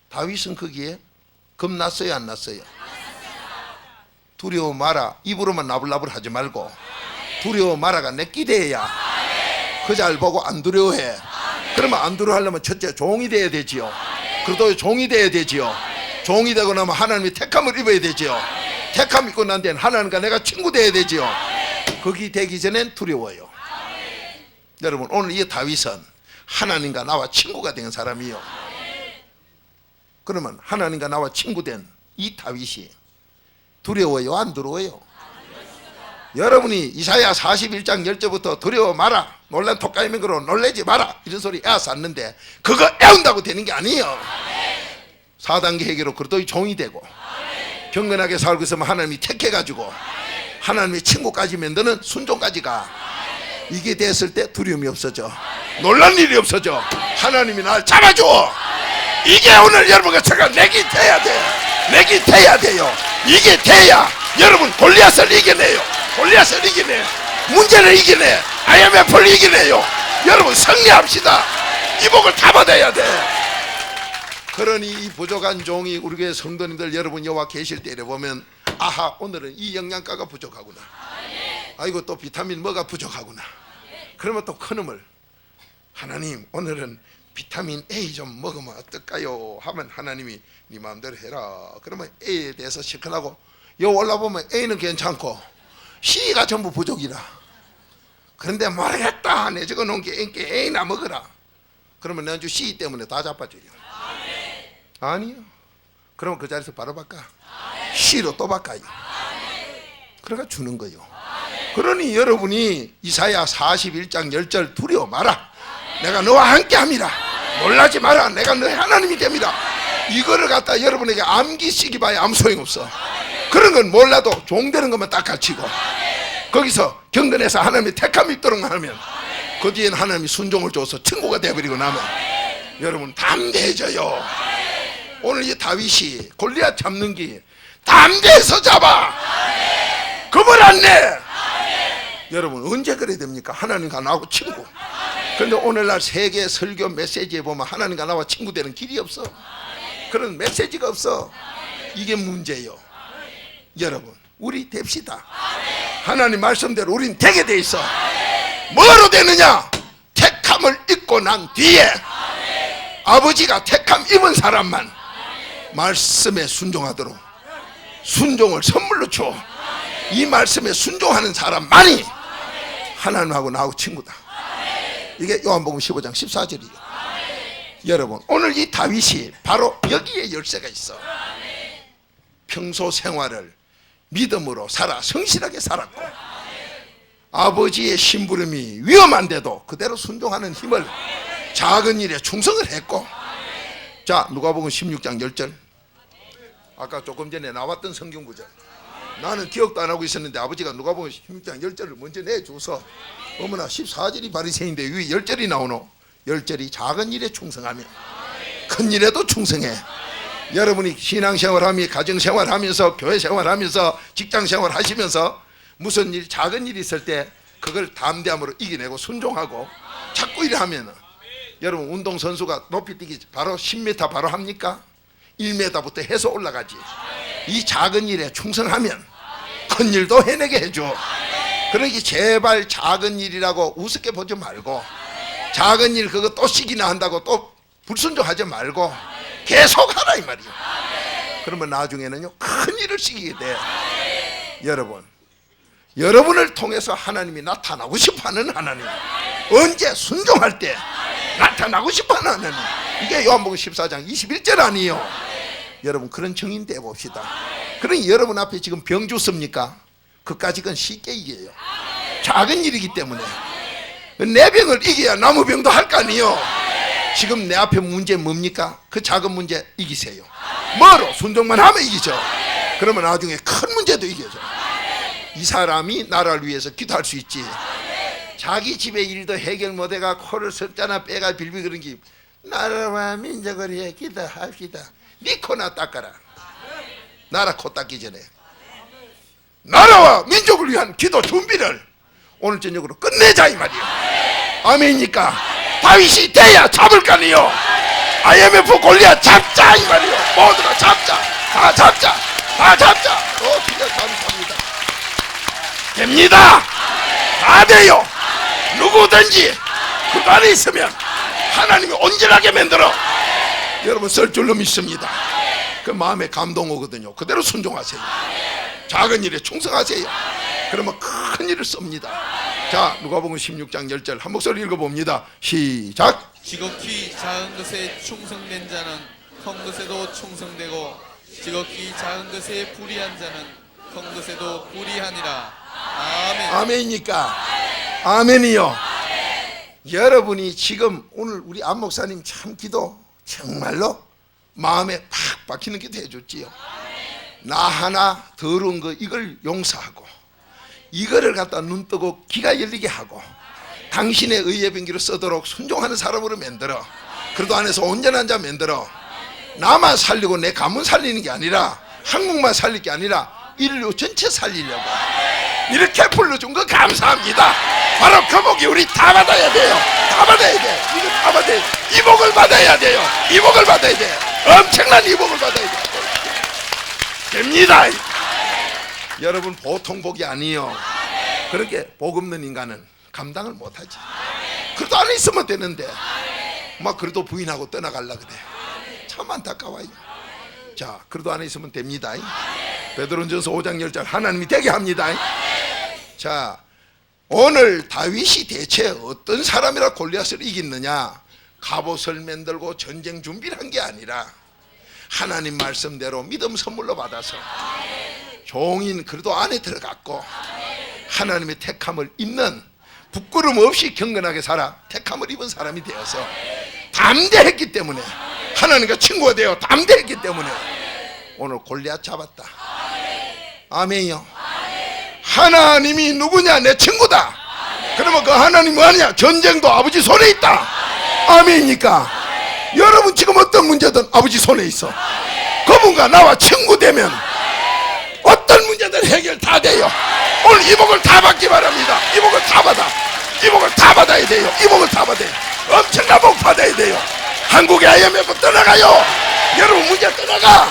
다윗은 거기에 겁났어요 안 났어요? 두려워 마라. 입으로만 나불나불 하지 말고 두려워 마라가 내 기대야. 그 잘 보고 안 두려워해. 그러면 안 두려워하려면 첫째 종이 돼야 되지요. 그래도 종이 돼야 되지요. 종이 되고 나면 하나님이 택함을 입어야 되지요. 택함 입고 난 데는 하나님과 내가 친구 돼야 되지요. 거기 되기 전엔 두려워요. 여러분, 오늘 이 다윗은 하나님과 나와 친구가 된 사람이요. 그러면 하나님과 나와 친구 된 이 다윗이 두려워요 안 두려워요? 여러분이 이사야 41장 10절부터 두려워 마라, 놀란 독가이맹으로 놀래지 마라 이런 소리 애썼는데 그거 애운다고 되는 게 아니에요. 4단계 해결로 그래도 종이 되고 경건하게 살고 있으면 하나님이 택해가지고 하나님의 친구까지 만드는 순종까지 가. 이게 됐을 때 두려움이 없어져. 놀란 일이 없어져. 하나님이 날 잡아줘. 이게 오늘 여러분과 제가 내기 돼야 돼. 내기 돼야 돼요. 이게 돼야 여러분 골리앗을 이겨내요. 골리앗을 이겨내. 문제를 이겨내. IMF를 이겨내요. 여러분 승리합시다. 이 복을 다 받아야 돼. 그러니 이 부족한 종이 우리 교회 성도님들 여러분 여와 계실 때 보면 아하, 오늘은 이 영양가가 부족하구나. 아이고 또 비타민 뭐가 부족하구나. 그러면 또 큰 놈을 하나님 오늘은 비타민 A 좀 먹으면 어떨까요? 하면 하나님이 네 마음대로 해라. 그러면 A에 대해서 시큰하고 여 올라보면 A는 괜찮고 C가 전부 부족이라. 그런데 모르겠다, 내 적어 놓은 게 A나 먹어라. 그러면 내주 C 때문에 다 잡아줘요. 아니요. 그러면 그 자리에서 바로 바꿔. C로 또 바꿔요. 그러니까 주는 거예요. 그러니 여러분이 이사야 41장 10절 두려워 마라. 내가 너와 함께 합니다. 놀라지 마라. 내가 너의 하나님이 됩니다. 이거를 갖다 여러분에게 암기시기 봐야 아무 소용없어. 그런 건 몰라도 종되는 것만 딱 가르치고 거기서 경건해서 하나님의 택함 있도록 하면 그 뒤에는 하나님이 순종을 줘서 친구가 되어버리고 나면 여러분 담대해져요. 오늘 이 다윗이 골리앗 잡는 게 담대해서 잡아. 겁을 안 내. 여러분 언제 그래야 됩니까? 하나님과 나하고 친구. 그런데 오늘날 세계 설교 메시지에 보면 하나님과 나와 친구 되는 길이 없어. 그런 메시지가 없어. 이게 문제예요. 여러분 우리 됩시다. 하나님 말씀대로 우린 되게 돼 있어. 뭐로 되느냐? 택함을 입고 난 뒤에 아버지가 택함 입은 사람만 말씀에 순종하도록 순종을 선물로 줘. 이 말씀에 순종하는 사람만이 하나님하고 나하고 친구다. 이게 요한복음 15장 14절이에요. 여러분, 오늘 이 다윗이 바로 여기에 열쇠가 있어. 평소 생활을 믿음으로 살아 성실하게 살았고, 아버지의 심부름이 위험한데도 그대로 순종하는 힘을, 작은 일에 충성을 했고. 자, 누가복음 16장 10절. 아까 조금 전에 나왔던 성경 구절. 나는 기억도 안 하고 있었는데 아버지가 누가복음 16장 10절을 먼저 내줘서, 어머나 14절이 바리새인인데 왜 10절이 나오노? 10절이 작은 일에 충성하며 큰 일에도 충성해. 여러분이 신앙생활하며 가정생활하면서 교회생활하면서 직장생활 하시면서 무슨 일, 작은 일이 있을 때 그걸 담대함으로 이겨내고 순종하고 자꾸 일하면, 여러분 운동선수가 높이뛰기 바로 10m 바로 합니까? 1m부터 해서 올라가지. 이 작은 일에 충성하면 큰 일도 해내게 해줘. 그러니 제발 작은 일이라고 우습게 보지 말고, 작은 일 그거 또 시기나 한다고 또 불순종하지 말고 계속 하라 이 말이에요. 그러면 나중에는요 큰 일을 시키게 돼. 여러분, 여러분을 통해서 하나님이 나타나고 싶어하는 하나님, 언제 순종할 때 나타나고 싶어하는 하나님. 이게 요한복음 14장 21절 아니에요. 여러분, 그런 증인 돼 봅시다. 그러니 여러분 앞에 지금 병 줬습니까? 그까지는 쉽게 이겨요. 작은 일이기 때문에. 내 병을 이겨야 남의 병도 할 거 아니에요. 지금 내 앞에 문제 뭡니까? 그 작은 문제 이기세요. 뭐로? 순종만 하면 이기죠. 그러면 나중에 큰 문제도 이겨져. 이 사람이 나라를 위해서 기도할 수 있지. 자기 집의 일도 해결 못해가 코를 석자나 빼가 빌비 그런 게, 나라와 민족을 위해 기도합시다. 네 코나 닦아라. 나라 코 닦기 전에 나라와 민족을 위한 기도 준비를 오늘 저녁으로 끝내자 이 말이에요. 아멘이니까 다윗이 돼야 잡을 거 아니에요. IMF 골리앗 잡자 이 말이에요. 모두가 잡자. 다 잡자. 다 잡자. 진짜 감사합니다. 됩니다. 다 돼요. 누구든지 그 안에 있으면 하나님이 온전하게 만들어. 여러분 쓸 줄로 믿습니다. 그 마음에 감동 오거든요. 그대로 순종하세요. 작은 일에 충성하세요. 그러면 큰 일을 씁니다. 자, 누가복음 16장 10절 한 목소리 읽어봅니다. 시작. 지극히 작은 것에 충성된 자는 큰 것에도 충성되고, 지극히 작은 것에 불의한 자는 큰 것에도 불의하니라. 아멘. 아멘이니까 아멘이요. 여러분이 지금 오늘 우리 안 목사님 참 기도 정말로 마음에 팍 박히는 기도 해줬지요. 나 하나 더러운 거 이걸 용서하고, 이거를 갖다 눈 뜨고 귀가 열리게 하고, 당신의 의의 병기로 쓰도록 순종하는 사람으로 만들어. 그래도 안에서 온전한 자 만들어. 나만 살리고 내 가문 살리는 게 아니라, 한국만 살릴 게 아니라 인류 전체 살리려고 이렇게 불러준 거 감사합니다. 바로 그 복이 우리 다 받아야 돼요. 다 받아야 돼. 이거 다 받아야 돼. 이 복을 받아야 돼요. 이 복을 받아야 돼. 엄청난 이 복을 받아야 돼. 됩니다. 여러분 보통 복이 아니에요. 그렇게 복 없는 인간은 감당을 못하지. 그래도 안에 있으면 되는데 막 그래도 부인하고 떠나가려 그래. 참 안타까워요. 자, 그래도 안에 있으면 됩니다. 베드로전서 5장 10절 하나님이 되게 합니다. 자, 오늘 다윗이 대체 어떤 사람이라 골리앗을 이겼느냐? 갑옷을 만들고 전쟁 준비를 한 게 아니라 하나님 말씀대로 믿음 선물로 받아서 종인 그래도 안에 들어갔고, 하나님의 택함을 입는, 부끄럼 없이 경건하게 살아 택함을 입은 사람이 되어서 담대했기 때문에, 하나님과 친구가 되어 담대했기 때문에 오늘 골리앗 잡았다. 아멘이요. 하나님이 누구냐? 내 친구다. 그러면 그 하나님이 뭐하냐? 전쟁도 아버지 손에 있다. 아멘이니까 여러분 지금 어떤 문제든 아버지 손에 있어. 그분과 나와 친구 되면 어떤 문제든 해결 다 돼요. 오늘 이 복을 다 받기 바랍니다. 이 복을 다 받아. 이 복을 다 받아야 돼요. 이 복을 다 받아요. 엄청난 복 받아야 돼요. 한국의 IMF 떠나가요. 여러분 문제 떠나가.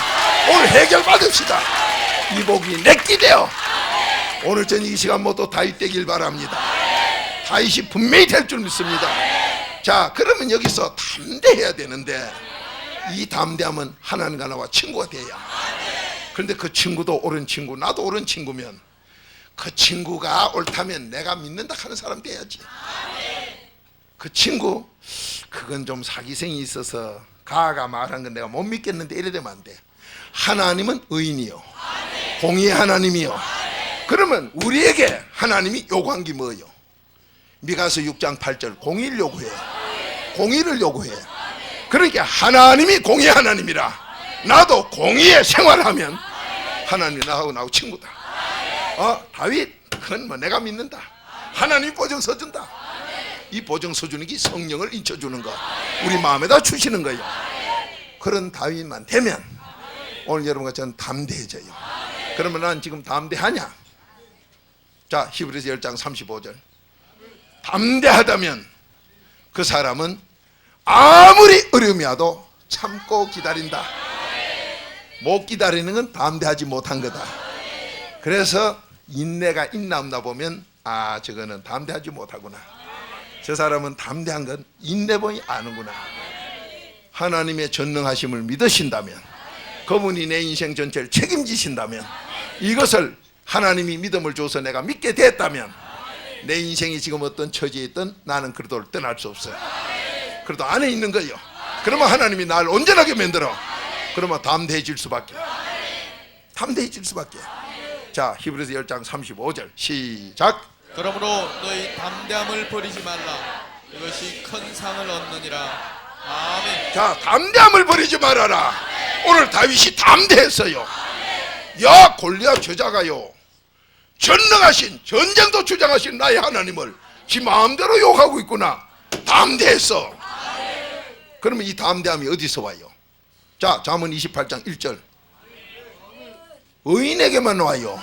오늘 해결 받읍시다. 이 복이 내끼 돼요. 오늘 저녁 이 시간 모두 다윗 되길 바랍니다. 다윗이 분명히 될 줄 믿습니다. 자, 그러면 여기서 담대해야 되는데, 이 담대함은 하나님과 나와 친구가 돼야. 그런데 그 친구도 옳은 친구, 나도 옳은 친구면 그 친구가 옳다면 내가 믿는다 하는 사람 돼야지. 그 친구 그건 좀 사기성이 있어서 가가 말한 건 내가 못 믿겠는데 이래 되면 안 돼. 하나님은 의인이요, 공의의 하나님이요. 그러면 우리에게 하나님이 요구한 게 뭐예요? 미가서 6장 8절 공의를 요구해. 공의를 요구해. 그러니까 하나님이 공의의 하나님이라 나도 공의에 생활하면 하나님이 나하고 친구다. 다윗 그건 뭐 내가 믿는다. 하나님이 보증 서준다. 이 보증 서주는 게 성령을 인쳐주는 거, 우리 마음에다 주시는 거예요. 그런 다윗만 되면 오늘 여러분과 저는 담대해져요. 그러면 난 지금 담대하냐? 자, 히브리서 10장 35절 담대하다면 그 사람은 아무리 어려움이 와도 참고 기다린다. 못 기다리는 건 담대하지 못한 거다. 그래서 인내가 있나 없나 보면 저거는 담대하지 못하구나. 저 사람은 담대한 건 인내 보니 아는구나. 하나님의 전능하심을 믿으신다면, 그분이 내 인생 전체를 책임지신다면, 이것을 하나님이 믿음을 줘서 내가 믿게 됐다면 내 인생이 지금 어떤 처지에 있든 나는 그래도 떠날 수 없어요. 그래도 안에 있는 거예요. 그러면 하나님이 나를 온전하게 만들어. 그러면 담대해질 수밖에. 담대해질 수밖에. 자, 히브리서 10장 35절 시작. 그러므로 너희 담대함을 버리지 말라. 이것이 큰 상을 얻느니라. 아멘. 자, 담대함을 버리지 말아라. 오늘 다윗이 담대했어요. 야, 골리앗 저자가요, 전능하신, 전쟁도 주장하신 나의 하나님을 지 마음대로 욕하고 있구나. 담대했어. 그러면 이 담대함이 어디서 와요? 자, 잠언 28장 1절 의인에게만 와요.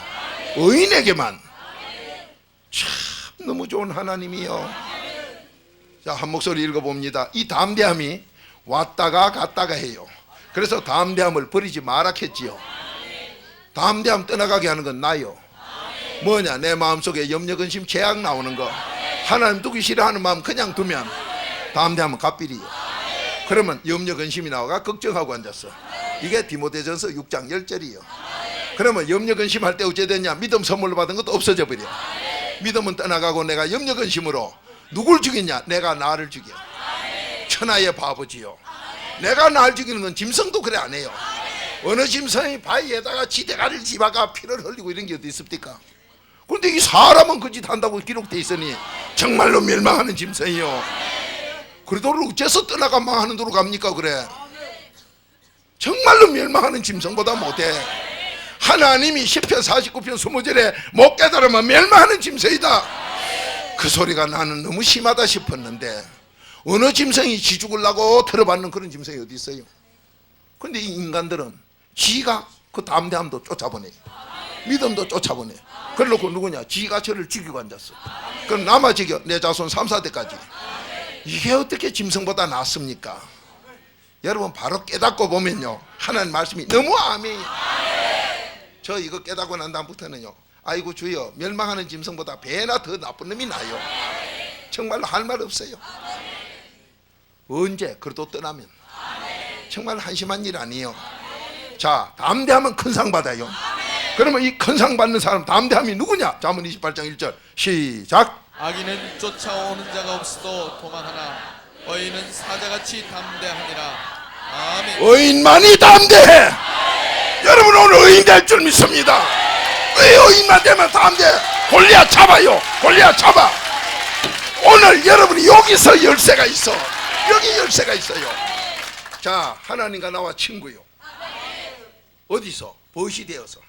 의인에게만. 참 너무 좋은 하나님이요. 자, 한 목소리 읽어봅니다. 이 담대함이 왔다가 갔다가 해요. 그래서 담대함을 버리지 마라 했지요. 담대함 떠나가게 하는 건 나요. 뭐냐? 내 마음속에 염려, 근심, 죄악 나오는 거, 하나님 두기 싫어하는 마음 그냥 두면 담대함은 값비리요. 그러면 염려, 근심이 나와가 걱정하고 앉았어. 이게 디모데전서 6장 10절이요. 그러면 염려, 근심할 때 어째 되냐? 믿음 선물로 받은 것도 없어져 버려. 믿음은 떠나가고 내가 염려, 근심으로 누굴 죽이냐? 내가 나를 죽여. 천하의 바보지요. 내가 나를 죽이는 건 짐승도 그래 안 해요. 어느 짐승이 바위에다가 지대가리를 집어가 피를 흘리고 이런 게 어디 있습니까? 그런데 이 사람은 그 짓 한다고 기록돼 있으니 정말로 멸망하는 짐승이요. 그래도 어째서 떠나가 망하는 도로 갑니까? 그래, 정말로 멸망하는 짐승보다 못해. 하나님이 시편 49편 20절에 못 깨달으면 멸망하는 짐승이다. 그 소리가 나는 너무 심하다 싶었는데 어느 짐승이 지 죽으려고 들어받는 그런 짐승이 어디 있어요? 근데 이 인간들은 지가 그 담대함도 쫓아보내, 믿음도 쫓아보내. 그래놓고 누구냐? 지가 저를 죽이고 앉았어. 그럼 남아 죽여, 내 자손 3, 4대까지. 이게 어떻게 짐승보다 낫습니까? 여러분 바로 깨닫고 보면요, 하나님 말씀이 너무 아멘이에요. 저 이거 깨닫고 난 다음부터는요, 아이고 주여, 멸망하는 짐승보다 배나 더 나쁜 놈이 나요. 정말로 할 말 없어요. 언제? 그래도 떠나면 정말 한심한 일 아니에요. 자, 담대하면 큰 상 받아요. 그러면 이 큰 상 받는 사람 담대함이 누구냐? 잠언 28장 1절 시작. 악인은 쫓아오는 자가 없어도 도망하나 의인은 사자같이 담대하니라. 아멘. 의인만이 담대해. 여러분 오늘 의인 될 줄 믿습니다. 의인만 되면 담대해. 골리앗 잡아요. 골리앗 잡아. 오늘 여러분이 여기서 열쇠가 있어. 여기 열쇠가 있어요. 자, 하나님과 나와 친구요. 어디서? 벗이 되어서,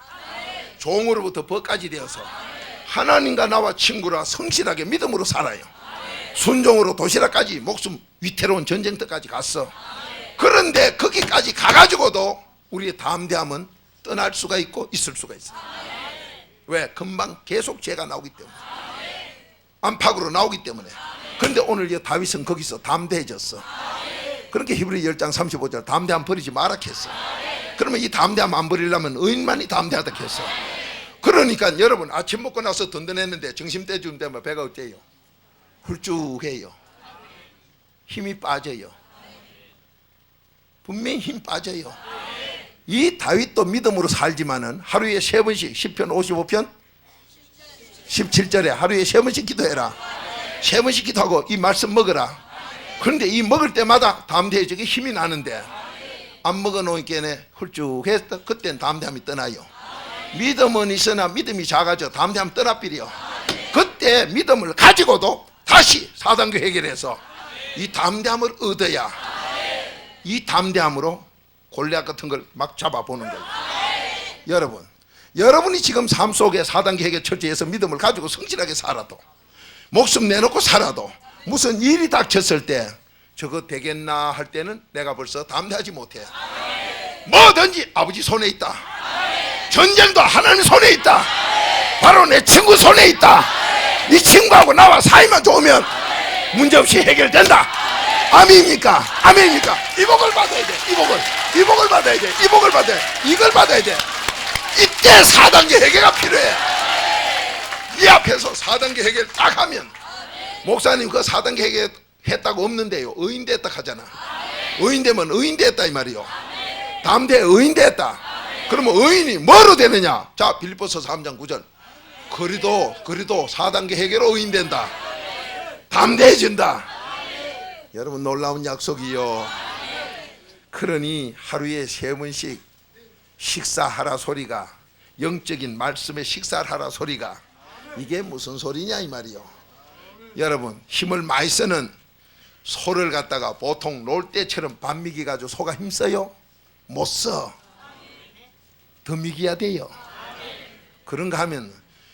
종으로부터 벗까지 되어서 하나님과 나와 친구라 성실하게 믿음으로 살아요. 순종으로 도시락까지, 목숨 위태로운 전쟁터까지 갔어. 그런데 거기까지 가가지고도 우리의 담대함은 떠날 수가 있고 있을 수가 있어. 왜? 금방 계속 죄가 나오기 때문에, 안팎으로 나오기 때문에. 그런데 오늘 이 다윗은 거기서 담대해졌어. 그렇게 히브리 10장 35절 담대함 버리지 마라 했어. 그러면 이 담대함 안 버리려면 의인만이 담대하다 했어. 그러니까 여러분 아침 먹고 나서 든든했는데 점심 때쯤 되면 배가 어때요? 훌쭉해요. 힘이 빠져요. 분명히 힘 빠져요. 이 다윗도 믿음으로 살지만은 하루에 3번씩 10편 55편 17절에 하루에 3번씩 기도해라. 3번씩 기도하고 이 말씀 먹어라. 그런데 이 먹을 때마다 담대해 저게 힘이 나는데 안 먹어놓으니까 훌쭉했다. 그땐 담대함이 떠나요. 믿음은 있으나 믿음이 작아져 담대함 떠나버려. 그때 믿음을 가지고도 다시 4단계 해결해서 이 담대함을 얻어야 이 담대함으로 골리앗 같은 걸 막 잡아보는 거예요. 여러분이 지금 삶 속에 4단계 해결 철저해서 믿음을 가지고 성실하게 살아도 목숨 내놓고 살아도 무슨 일이 닥쳤을 때 저거 되겠나 할 때는 내가 벌써 담대하지 못해. 뭐든지 아버지 손에 있다. 전쟁도 하나님 손에 있다. 바로 내 친구 손에 있다. 이 친구하고 나와 사이만 좋으면 문제없이 해결된다. 아멘입니까? 아멘입니까? 이 복을 받아야 돼. 이 복을 받아야 돼. 이 복을 받아야 돼. 이걸 받아야 돼. 이때 4단계 해결가 필요해. 이 앞에서 4단계 해결 딱 하면 목사님 그 4단계 해결 했다고 없는데요. 의인됐다 하잖아. 의인되면 의인됐다 이 말이요. 담대 의인됐다. 그러면 의인이 뭐로 되느냐? 자, 빌립보서 3장 9절. 그리도 4단계 해결로 의인된다. 담대해진다. 여러분 놀라운 약속이요. 그러니 하루에 3번씩 식사하라 소리가, 영적인 말씀에 식사하라 소리가 이게 무슨 소리냐 이 말이요. 여러분 힘을 많이 쓰는 소를 갖다가 보통 놀 때처럼 밥 미기 가지고 소가 힘써요? 못 써. 더 미기야 돼요. 그런가 하면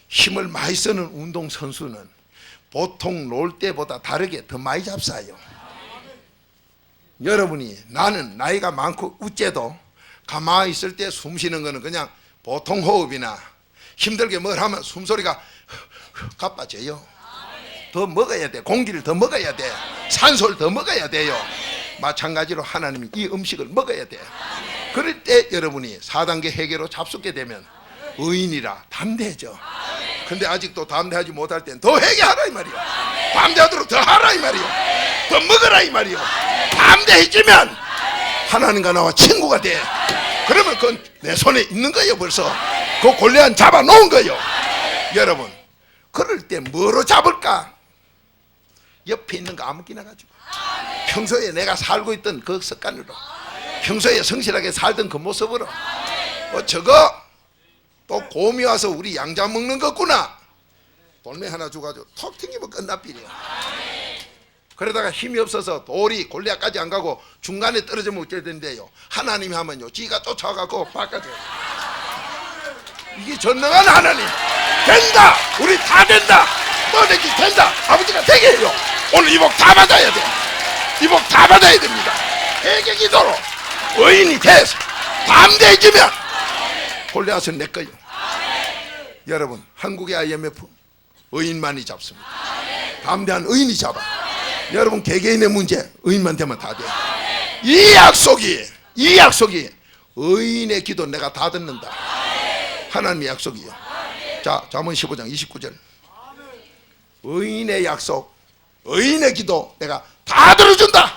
힘을 많이 쓰는 운동선수는 보통 놀 때보다 다르게 더 많이 잡사요. 여러분이 나는 나이가 많고 우째도 가만히 있을 때 숨 쉬는 거는 그냥 보통 호흡이나 힘들게 뭘 하면 숨소리가 가빠져요. 더 먹어야 돼. 공기를 더 먹어야 돼. 산소를 더 먹어야 돼요. 마찬가지로 하나님이 이 음식을 먹어야 돼. 그럴 때 여러분이 4단계 해결로 잡숫게 되면 의인이라 담대해져. 근데 아직도 담대하지 못할 땐 더 회개하라 이 말이요. 담대하도록 더 하라 이 말이요. 더 먹어라 이 말이요. 담대해지면 하나님과 나와 친구가 돼. 그러면 그건 내 손에 있는 거예요. 벌써 그 골리앗 잡아놓은 거예요. 여러분 그럴 때 뭐로 잡을까? 옆에 있는 거 아무기나 가지고 평소에 내가 살고 있던 그 습관으로 평소에 성실하게 살던 그 모습으로 저거 또 곰이 와서 우리 양자 먹는 거구나. 돌멩이 하나 주가지고 톡 튕기면 끝나버려. 그러다가 힘이 없어서 돌이 골리앗까지 안 가고 중간에 떨어지면 어찌 된대요. 하나님이 하면요 지가 쫓아가고 바꿔줘요. 이게 전능한 하나님. 된다. 우리 다 된다. 뭐든지 된다. 아버지가 되게 해요. 오늘 이 복 다 받아야 돼. 이 복 다 받아야 됩니다. 회개 기도로 의인이 돼서 담대해지면 골리앗은 내 거예요. 여러분 한국의 IMF 의인만이 잡습니다. 담대한 의인이 잡아. 여러분 개개인의 문제 의인만 되면 다 돼. 이 약속이 의인의 기도 내가 다 듣는다. 하나님의 약속이요. 자, 잠언 15장 29절. 의인의 약속, 의인의 기도 내가 다 들어준다.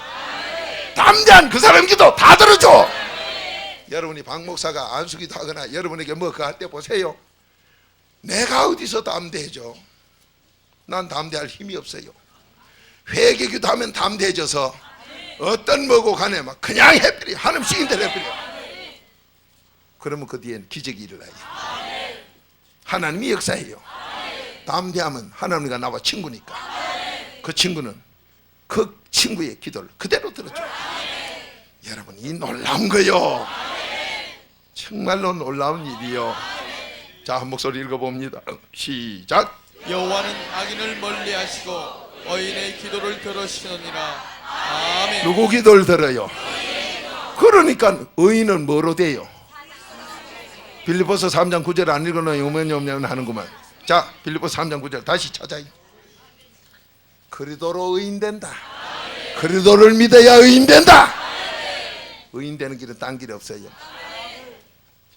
담대한 그 사람 기도 다 들어줘. 여러분이 박 목사가 안수기도 하거나 여러분에게 뭐 그 할 때 보세요. 내가 어디서 담대해져? 난 담대할 힘이 없어요. 회개기도 하면 담대해져서 어떤 뭐고 간에 막 그냥 해버려. 하나님 시킨 대로 해버려. 그러면 그 뒤엔 기적이 일어나요. 하나님이 역사해요. 담대하면 하나님과 나와 친구니까 그 친구는 그 친구의 기도를 그대로 들어줘요. 여러분 이 놀라운 거요. 정말로 놀라운 일이요. 자, 한 목소리 읽어봅니다. 시작. 여호와는 악인을 멀리하시고 의인의 기도를 들으시느니라. 아멘. 누구 기도를 들어요? 그러니까 의인은 뭐로 돼요? 빌립보서 3장 9절 안 읽어놓으면 오면 하는구만. 자, 빌립보서 3장 9절 다시 찾아요. 그리도로 의인된다. 그리도를 믿어야 의인된다. 의인되는 길은 딴 길이 없어요.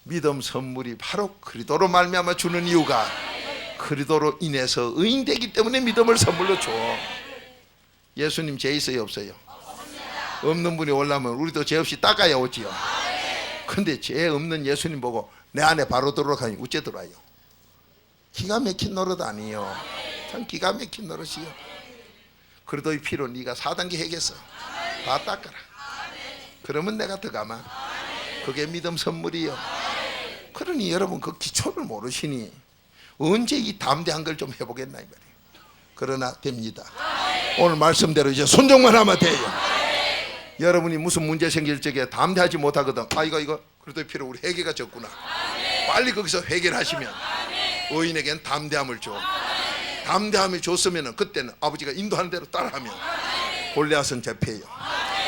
믿음 선물이 바로 그리도로 말미암아 주는 이유가 그리도로 인해서 의인되기 때문에 믿음을 선물로 줘. 예수님 죄 있어요 없어요? 없는 분이 올라면 우리도 죄 없이 닦아야 오지요. 근데 죄 없는 예수님 보고 내 안에 바로 들어오라고 하니 어째 들어와요? 기가 막힌 노릇 아니에요. 참 기가 막힌 노릇이요. 그래도 이 피로 네가 4단계 해겠어. 다 닦아라. 그러면 내가 들어가마. 그게 믿음 선물이요. 그러니 여러분 그 기초를 모르시니 언제 이 담대한 걸 좀 해보겠나 이 말이에요. 그러나 됩니다. 오늘 말씀대로 이제 순종만 하면 돼요. 여러분이 무슨 문제 생길 적에 담대하지 못하거든. 아 이거 그래도 필요 우리 회개가 적구나. 빨리 거기서 회개를 하시면 의인에겐 담대함을 줘. 담대함을 줬으면 그때는 아버지가 인도하는 대로 따라하면 골리앗은 잡혀요.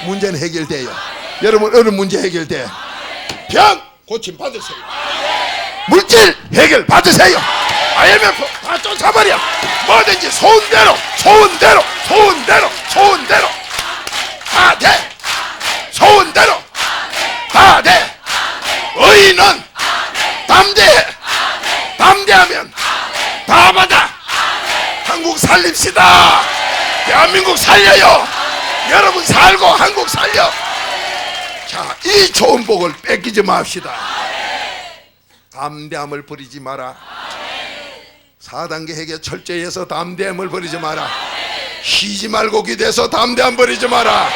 문제는 해결돼요. 여러분 어느 문제 해결돼? 병 고침 받으세요. 물질 해결 받으세요. IMF 다 쫓아버려. 뭐든지 소원대로 다 돼. 소원대로 다 돼. 의인은 담대해. 담대하면 다 받아. 한국 살립시다. 대한민국 살려요. 여러분 살고 한국 살려. 자, 이 좋은 복을 뺏기지 맙시다. 담대함을 버리지 마라. 4단계 회개 철저히 해서 담대함을 버리지 마라. 쉬지 말고 기도해서 담대함 버리지 마라.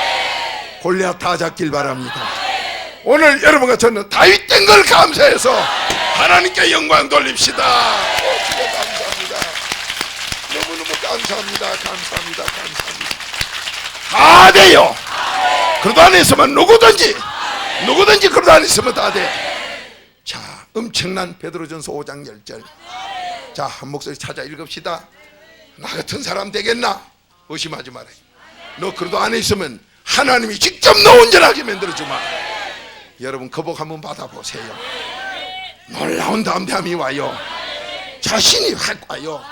골리앗 다 잡길 바랍니다. 오늘 여러분과 저는 다윗 된 걸 감사해서 하나님께 영광 돌립시다. 주여 감사합니다. 너무너무 감사합니다. 다 돼요. 그러도 안 있으면 누구든지 그러도 안 있으면 다 돼. 자, 엄청난 베드로전서 5장 10절. 자, 한 목소리 찾아 읽읍시다. 나 같은 사람 되겠나? 의심하지 마라. 너 그래도 안에 있으면 하나님이 직접 너 온전하게 만들어주마. 여러분 거복 한번 받아보세요. 놀라운 담대함이 와요. 자신이 확 와요.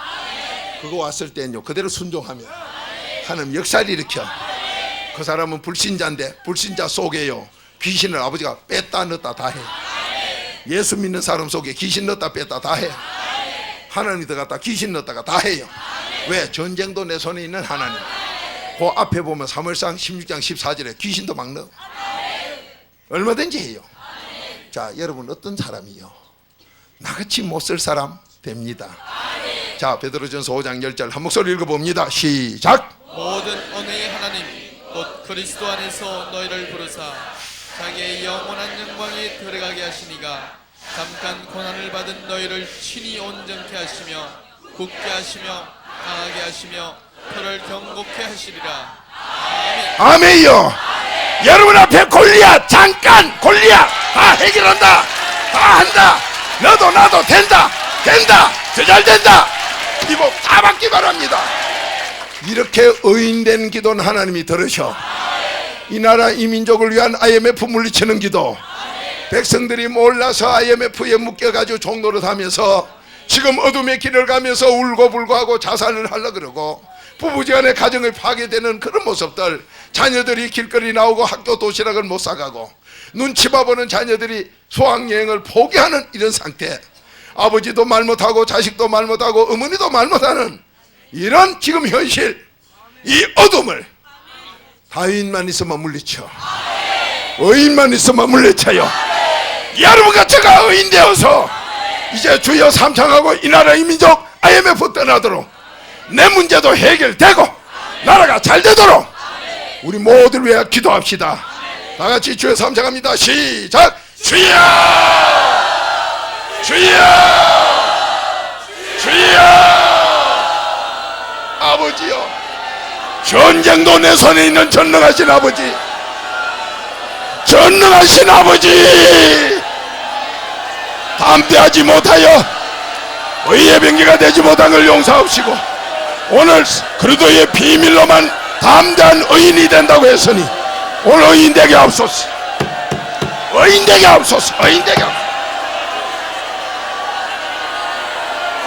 그거 왔을 때는요 그대로 순종하면 하나님 역사를 일으켜. 그 사람은 불신자인데 불신자 속에요 귀신을 아버지가 뺐다 넣었다 다 해. 예수 믿는 사람 속에 귀신 넣었다 뺐다 다 해. 하나님이 들어갔다 귀신 넣었다가 다 해요. 왜? 전쟁도 내 손에 있는 하나님. 그 앞에 보면 사무엘상 16장 14절에 귀신도 막 넣어. 얼마든지 해요. 자, 여러분 어떤 사람이요? 나같이 못 쓸 사람 됩니다. 자, 베드로전서 5장 10절 한 목소리 읽어봅니다. 시작. 모든 은혜의 하나님 곧 그리스도 안에서 너희를 부르사 자기의 영원한 영광에 들어가게 하시니가 잠깐 고난을 받은 너희를 친히 온전케 하시며 굳게 하시며 강하게 하시며 표를 경고케 하시리라. 아멘. 아멘요. 여러분 앞에 골리앗 잠깐 골리앗 다 해결한다. 다 한다. 너도 나도 된다. 더 잘 된다. 이 복 다 받기 바랍니다. 이렇게 의인된 기도는 하나님이 들으셔. 이 나라 이 민족을 위한 IMF 물리치는 기도. 백성들이 몰라서 IMF에 묶여가지고 종노릇하면서 지금 어둠의 길을 가면서 울고불고 하고 자살을 하려고 그러고 부부지간의 가정을 파괴되는 그런 모습들. 자녀들이 길거리 나오고 학교 도시락을 못 사가고 눈치 봐보는 자녀들이 수학여행을 포기하는 이런 상태. 아버지도 말 못하고 자식도 말 못하고 어머니도 말 못하는 이런 지금 현실. 이 어둠을 다윗만 있으면 물리쳐. 의인만 있으면 물리쳐요. 여러분과 제가 의인 되어서 이제 주여 삼창하고 이 나라 이 민족 IMF 떠나도록 내 문제도 해결되고 나라가 잘 되도록 우리 모두를 위해 기도합시다. 다 같이 주여 삼창합니다. 시작. 주여 아버지요, 전쟁도 내 손에 있는 전능하신 아버지, 담대하지 못하여 의의 병기가 되지 못한 걸 용서하옵시고 오늘 그리스도의 비밀로만 담대한 의인이 된다고 했으니 오늘 의인 되게 하옵소서.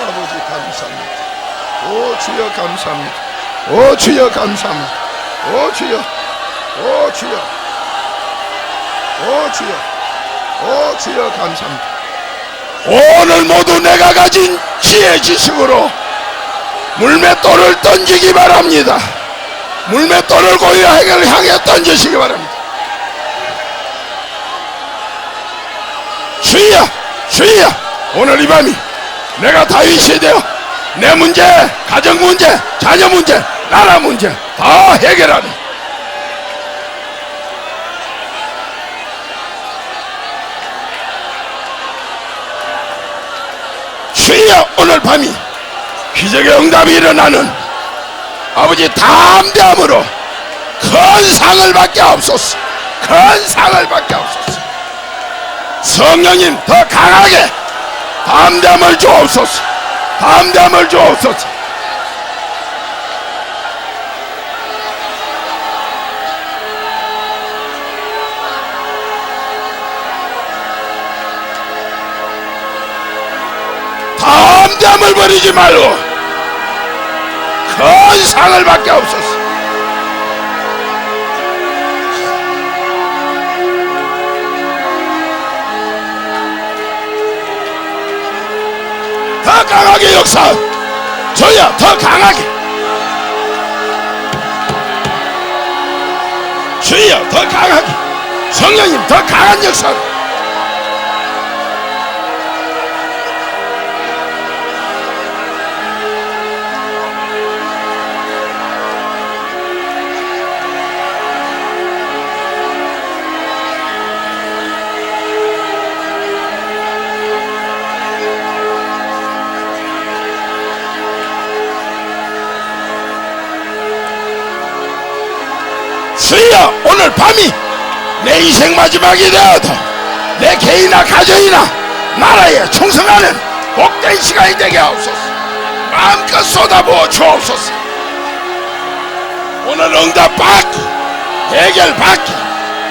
아버지 감사합니다. 오 주여 감사합니다. 오 주여 감사합니다. 오 주여 감사합니다. 오늘 모두 내가 가진 지혜 지식으로 물맷돌을 던지기 바랍니다. 물맷돌을 고요하게 향해 던지시기 바랍니다. 주여, 주여, 오늘 이 밤이 내가 다윗이 되어 내 문제, 가정 문제, 자녀 문제, 나라 문제 다 해결하는 주여, 오늘 밤이 기적의 응답이 일어나는 아버지 담대함으로 큰 상을 받게 하옵소서. 큰 상을 받게 하옵소서. 성령님 더 강하게 담대함을 주옵소서. 담대함을 주옵소서. 담대함을 버리지 말고 큰 상을 받게 하옵소서. 더 강하게 역사, 저야 더 강하게, 주여 더 강하게, 성령님 더 강한 역사. 주여, 오늘 밤이 내 인생 마지막이 되어도 내 개인이나 가정이나 나라에 충성하는 복된 시간이 되게 하옵소서. 마음껏 쏟아부어 주옵소서. 오늘 응답 받고 해결 받기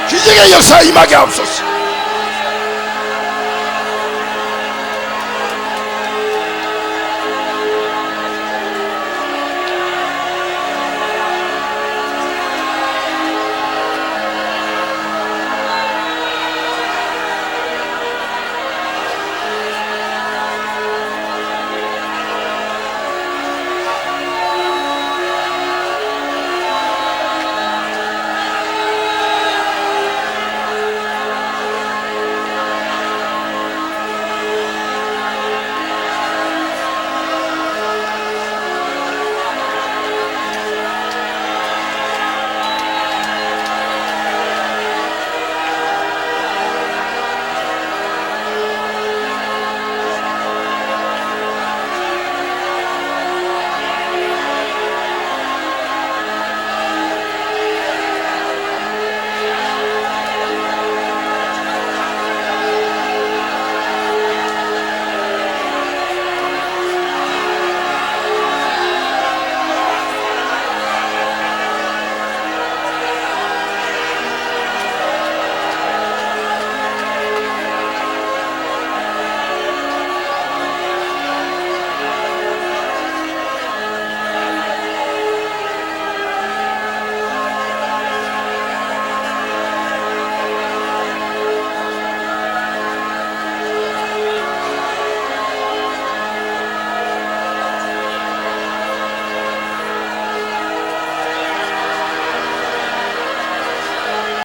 기적의 역사 임하게 하옵소서.